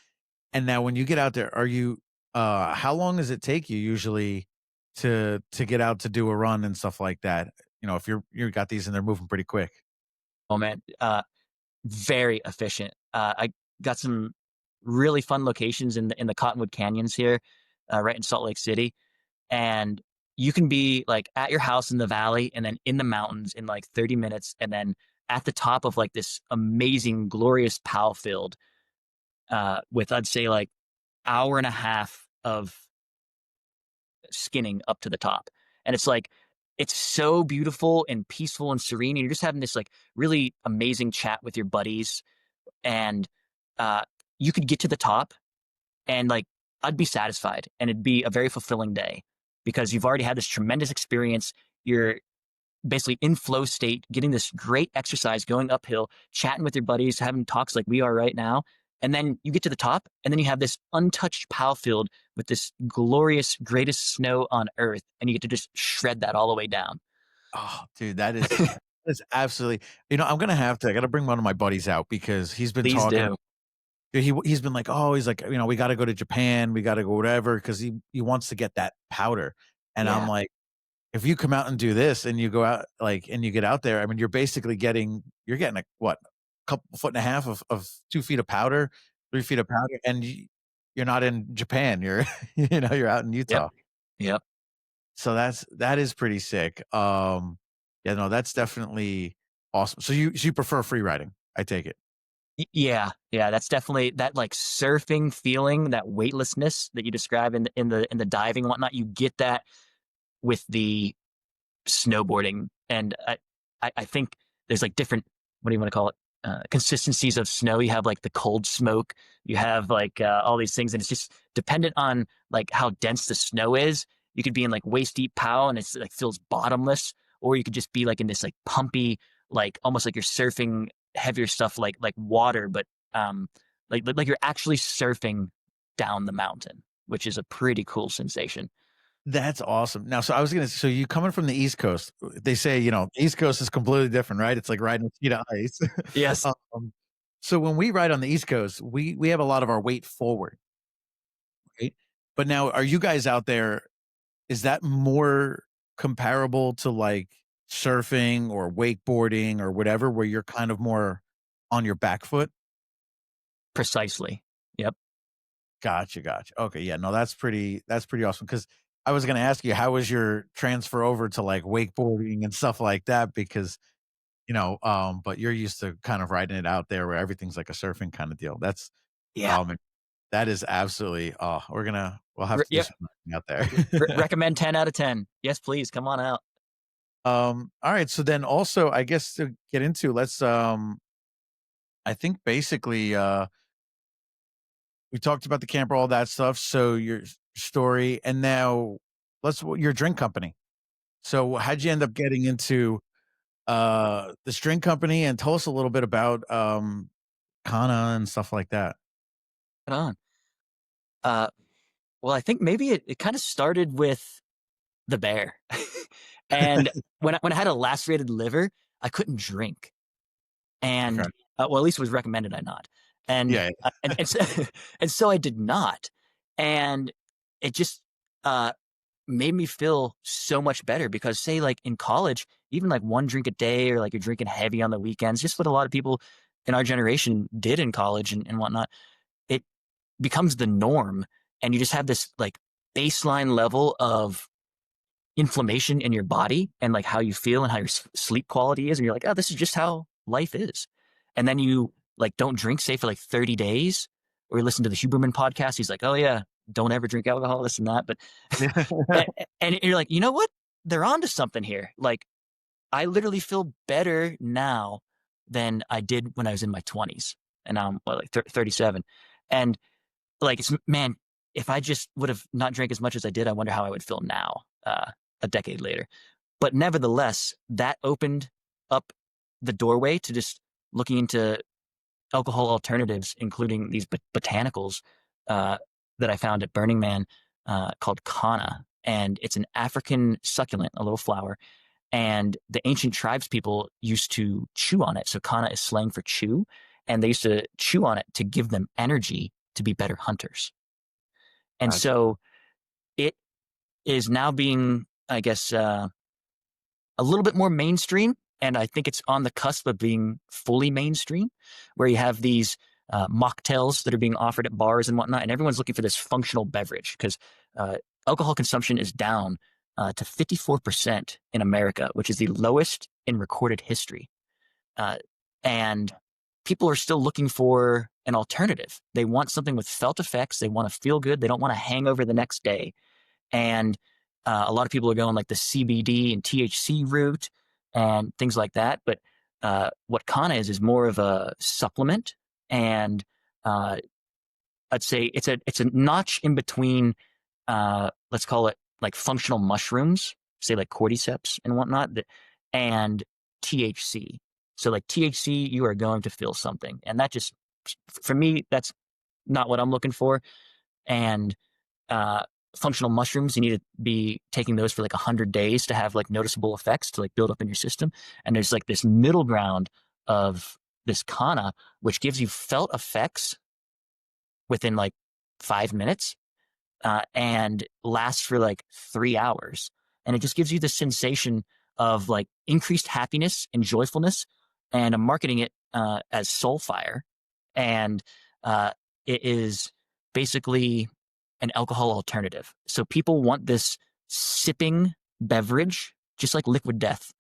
now when you get out there, are you how long does it take you usually to get out to do a run and stuff like that? If you got these and they're moving pretty quick. Oh man, very efficient. I got some really fun locations in the Cottonwood Canyons here, right in Salt Lake City, and you can be like at your house in the valley and then in the mountains in like 30 minutes and then at the top of like this amazing glorious pow field with I'd say like hour and a half of skinning up to the top. And it's like it's so beautiful and peaceful and serene and you're just having this like really amazing chat with your buddies and uh you could get to the top and like I'd be satisfied and it'd be a very fulfilling day because you've already had this tremendous experience. You're basically in flow state, getting this great exercise going uphill, chatting with your buddies, having talks like we are right now. And then you get to the top, and then you have this untouched plow field with this glorious, greatest snow on earth, and you get to just shred that all the way down. Oh, dude, that is absolutely I gotta bring one of my buddies out because he's been Please talking. do. He's been like, "Oh," he's like, "We gotta go to Japan, we gotta go whatever because he wants to get that powder." And I'm Yeah. like, "If you come out and do this and you go out, like, and you get out there, I mean, you're getting a what? Couple foot and a half of 2 feet of powder, 3 feet of powder, and you're not in Japan, you're you're out in Yep. Utah. Yep. So that is pretty sick. Yeah, no, that's definitely awesome. So you prefer free riding, I take it? Yeah. Yeah. That's definitely that like surfing feeling, that weightlessness that you describe in the diving and whatnot. You get that with the snowboarding, and I think there's like different what do you want to call it consistencies of snow. You have like the cold smoke, you have like all these things, and it's just dependent on like how dense the snow is. You could be in like waist deep pow and it's like feels bottomless, or you could just be like in this like pumpy, like almost like you're surfing heavier stuff like water, but like you're actually surfing down the mountain, which is a pretty cool sensation. That's awesome. Now, so you coming from the East Coast, they say, the East Coast is completely different, right? It's like riding a sheet of ice. Yes. Um, so when we ride on the East Coast, we have a lot of our weight forward, right? But now are you guys out there, is that more comparable to, like, surfing or wakeboarding or whatever, where you're kind of more on your back foot? Precisely. Yep. Gotcha, gotcha. Okay, yeah, no, that's pretty awesome. Because I was gonna ask you, how was your transfer over to, like, wakeboarding and stuff like that? Because, but you're used to kind of riding it out there where everything's like a surfing kinda deal. Yeah. Man, that is absolutely we'll have to do Yep. some riding out there. Recommend 10 out of 10. Yes, please. Come on out. Alright, so then also, I guess to get into, let's, I think basically, we talked about the camper, all that stuff. So your story, and now your drink company. So how'd you end up getting into this drink company, and tell us a little bit about Kana and stuff like that. Right on. Uh, well, I think maybe it kind of started with the bear. And when I had a lacerated liver, I couldn't drink. Okay. And well, at least it was recommended I not. And Yeah. and so, and so I did not. And it just uh made me feel so much better because say like in college, even like one drink a day or like you're drinking heavy on the weekends, just what a lot of people in our generation did in college and whatnot, it becomes the norm. And you just have this like baseline level of inflammation in your body and like how you feel and how your sleep quality is. And you're like, oh, this is just how life is. And then you like don't drink, say, for like 30 days, or you listen to the Huberman podcast. He's like, oh, yeah, don't ever drink alcohol, this and that. But, Yeah. and you're like, you know what? They're onto something here. Like, I literally feel better now than I did when I was in my 20s. And now I'm like 37. And like, man, if I just would have not drank as much as I did, I wonder how I would feel now, a decade later. But nevertheless, that opened up the doorway to just looking into alcohol alternatives, including these botanicals that I found at Burning Man called Kana. And it's an African succulent, a little flower. And the ancient tribes people used to chew on it. So Kana is slang for chew. And they used to chew on it to give them energy to be better hunters. And Gotcha. so it is now being, I guess, a little bit more mainstream. And I think it's on the cusp of being fully mainstream, where you have these mocktails that are being offered at bars and whatnot. And everyone's looking for this functional beverage because alcohol consumption is down to 54% in America, which is the lowest in recorded history. Uh, and people are still looking for an alternative. They want something with felt effects. They want to feel good. They don't want a hangover the next day. And a lot of people are going like the CBD and THC route and things like that. But what Kana is more of a supplement, and uh, I'd say it's a notch in between. Let's call it like functional mushrooms, say like cordyceps and whatnot, and THC. So like THC, you are going to feel something, and that just for me, that's not what I'm looking for. And uh, functional mushrooms, you need to be taking those for like 100 days to have like noticeable effects to like build up in your system. And there's like this middle ground of this Kana, which gives you felt effects within like 5 minutes and lasts for like 3 hours. And it just gives you the sensation of like increased happiness and joyfulness. And I'm marketing it as Soulfire. And uh, it is basically an alcohol alternative. So people want this sipping beverage, just like liquid death.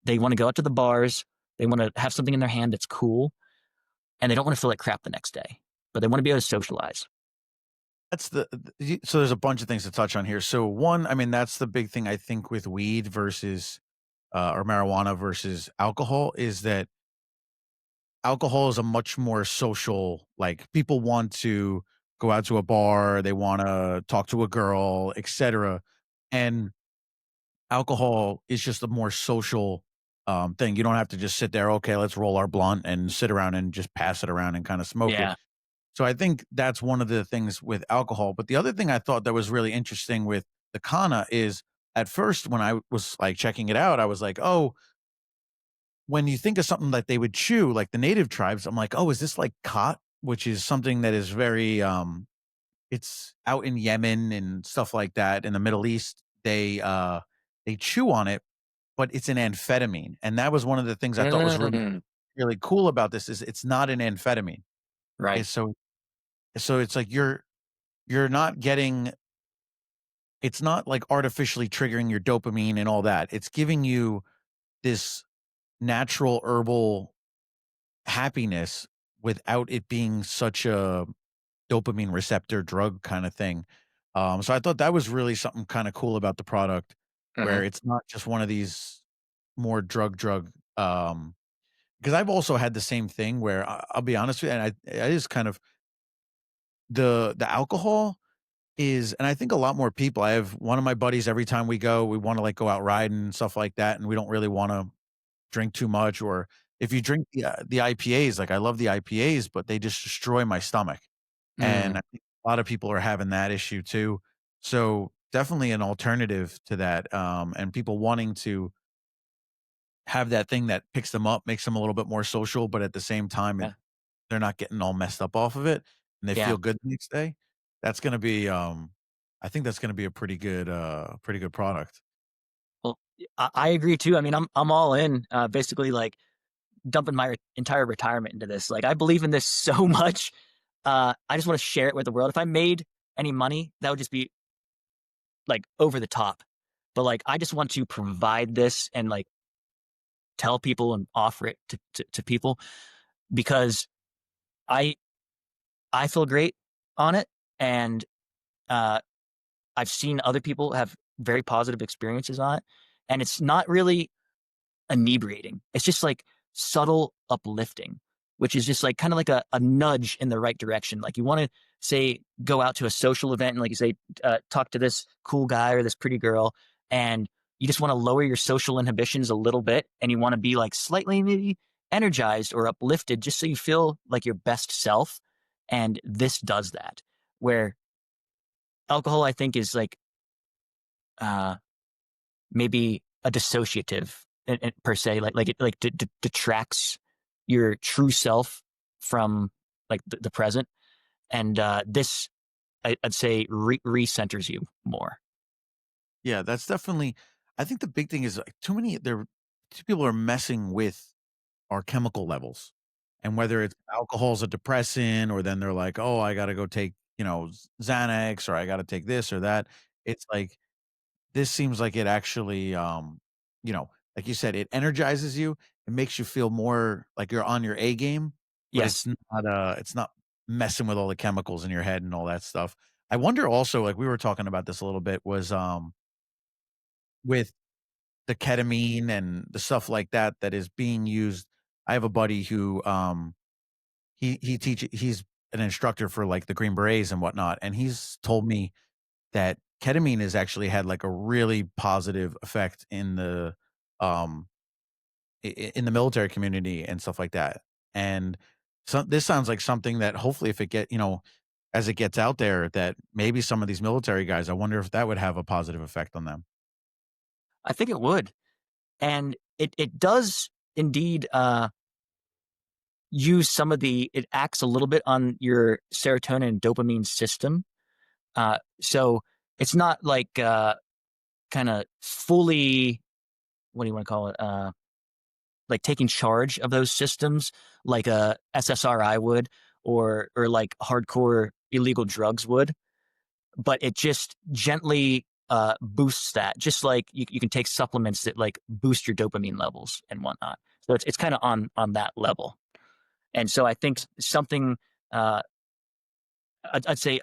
They want to go out to the bars. They want to have something in their hand that's cool. And they don't want to feel like crap the next day, but they want to be able to socialize. That's so there's a bunch of things to touch on here. So one, I mean, that's the big thing I think with weed versus or marijuana versus alcohol is that alcohol is a much more social, like people want to go out to a bar, they want to talk to a girl, etc. And alcohol is just a more social thing. You don't have to just sit there, okay, let's roll our blunt and sit around and just pass it around and kind of smoke it. Yeah. So I think that's one of the things with alcohol. But the other thing I thought that was really interesting with the Kana is at first when I was like checking it out, I was like, oh, when you think of something that they would chew, like the native tribes, I'm like, oh, is this like khat, which is something that is very it's out in Yemen and stuff like that in the Middle East. They chew on it, but it's an amphetamine. And that was one of the things I thought was really, Mm, really cool about this is it's not an amphetamine. right. It's so it's like you're not getting it's not like artificially triggering your dopamine and all that. It's giving you this natural herbal happiness without it being such a dopamine receptor drug kind of thing. So I thought that was really something kind of cool about the product Hmm. where it's not just one of these more drug, because I've also had the same thing where I'll be honest with you, and I just kind of The alcohol is, and I think a lot more people, I have one of my buddies, every time we go, we wanna, like, go out riding and stuff like that, and we don't really wanna drink too much, or if you drink the IPAs, like, I love the IPAs, but they just destroy my stomach, and Mm, I think a lot of people are having that issue too. So, definitely an alternative to that, and people wanting to have that thing that picks them up, makes them a little bit more social, but at the same time, yeah, they're not getting all messed up off of it, and they yeah. feel good the next day. That's gonna be, I think that's gonna be a pretty good product. Well, I agree too. I mean, I'm all in. Basically, like dumping my entire retirement into this. Like, I believe in this so much. I just want to share it with the world. If I made any money, that would just be like over the top. But like, I just want to provide this and like tell people and offer it to people because I I feel great on it, and uh, I've seen other people have very positive experiences on it, and it's not really inebriating. It's just like subtle uplifting, which is just like kind of like a nudge in the right direction. Like you want to say go out to a social event and like you say talk to this cool guy or this pretty girl, and you just want to lower your social inhibitions a little bit, and you want to be like slightly maybe energized or uplifted, just so you feel like your best self. And this does that. Where alcohol, I think, is like uh, maybe a dissociative per se, like it like detracts your true self from like the present, and this I'd say recenters you more. Yeah, that's definitely, I think the big thing is, like, too people are messing with our chemical levels, and whether it's alcohol's a depressant, or then they're like, "Oh, I gotta go take, Xanax, or I gotta take this or that." It's like, this seems like it actually, like you said, it energizes you, it makes you feel more like you're on your A game, but Yes, it's not messing with all the chemicals in your head and all that stuff. I wonder also, like, we were talking about this a little bit, was, with the ketamine and the stuff like that that is being used. I have a buddy who, he's an instructor for, like, the Green Berets and whatnot, and he's told me that ketamine has actually had, like, a really positive effect in the, um, in the military community and stuff like that, and this sounds like something that hopefully, if it as it gets out there, that maybe some of these military guys, I wonder if that would have a positive effect on them. I think it would, and it does indeed use some of the it acts a little bit on your serotonin and dopamine system. So it's not like kind of fully, what do you want to call it? Like taking charge of those systems like a SSRI would, or like hardcore illegal drugs would, but it just gently boosts that, just like you can take supplements that like boost your dopamine levels and whatnot. So it's kind of on that level. And so I think something uh, I'd say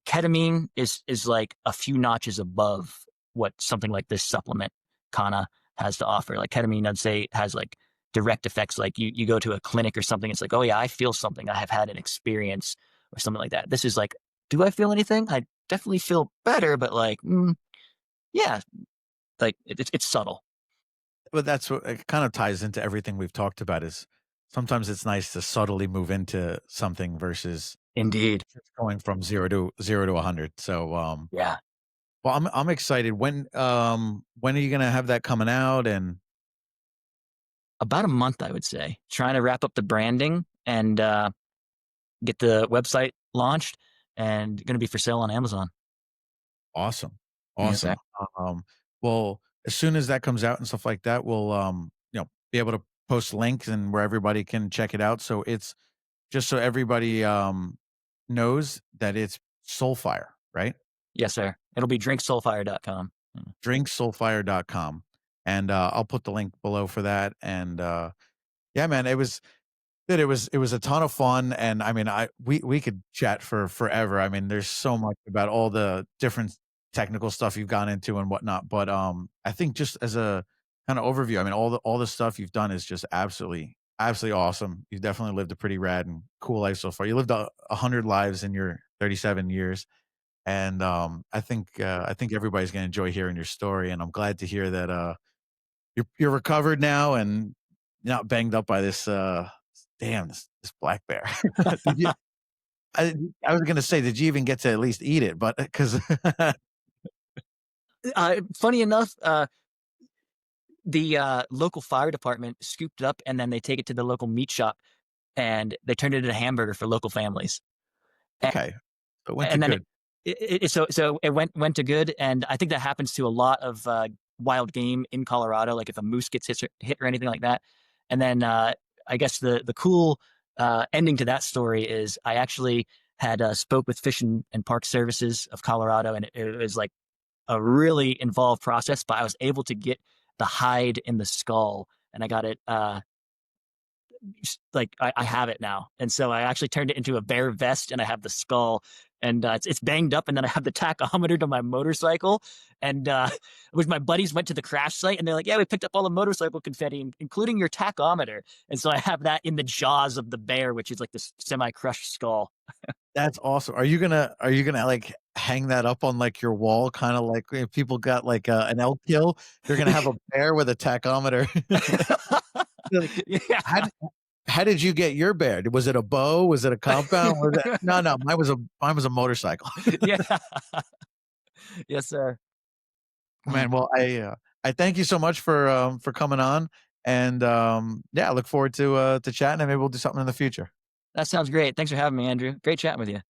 ketamine is like a few notches above what something like this supplement Kana has to offer. Like ketamine, I'd say has like direct effects. Like you go to a clinic or something, it's like, oh yeah, I feel something. I have had an experience or something like that. This is like, do I feel anything? I definitely feel better, but like, yeah, like it's subtle. But that's what it kind of ties into everything we've talked about, is sometimes it's nice to subtly move into something versus Indeed. just going from 0 to 100. So, Yeah. well, I'm excited. When are you gonna have that coming out? And About a month, I would say. Trying to wrap up the branding and get the website launched and going to be for sale on Amazon. awesome, Yes, sir. awesome. Um, well, as soon as that comes out and stuff like that, we'll, be able to post links and where everybody can check it out. So it's just so everybody, knows that it's Soulfire, right? Yes, sir. It'll be drinksoulfire.com. Mm. drinksoulfire.com, and, I'll put the link below for that, and, yeah, man, it was a ton of fun, and, I mean, we could chat for forever. I mean, there's so much about all the different technical stuff you've gone into and whatnot, but, I think just as a kinda overview, I mean, all the stuff you've done is just absolutely awesome. You've definitely lived a pretty rad and cool life so far. You lived 100 lives in your 37 years. And I think everybody's gonna enjoy hearing your story, and I'm glad to hear that you're recovered now and not banged up by this damn this black bear. Did you I I was gonna say, did you even get to at least eat it? But because Funny enough, the local fire department scooped it up and then they take it to the local meat shop and they turned it into a hamburger for local families. okay, so it went to And then good. so it went to good, and I think that happens to a lot of wild game in Colorado. Like if a moose gets hit or anything like that, and then I guess the cool ending to that story is I actually had spoke with Fish and Park Services of Colorado, and it was like a really involved process, but I was able to get the hide in the skull, and I got it like I have it now, and so I actually turned it into a bear vest, and I have the skull, and it's banged up, and then I have the tachometer to my motorcycle, and with my buddies went to the crash site, and they're like, "Yeah, we picked up all the motorcycle confetti, including your tachometer," and so I have that in the jaws of the bear, which is like this semi-crushed skull. That's awesome. Are you gonna, like, hang that up on, like, your wall, kinda like if people got, like, an elk kill, they're gonna have a bear with a tachometer. Like, how Yeah, did how did you get your bear? Was it a bow? Was it a compound? Was it no, no, mine was a motorcycle. yeah, yes, sir. Man, well, I thank you so much for coming on, and, yeah, I look forward to chatting, and maybe we'll do something in the future. That sounds great. Thanks for having me, Andrew. Great chatting with you.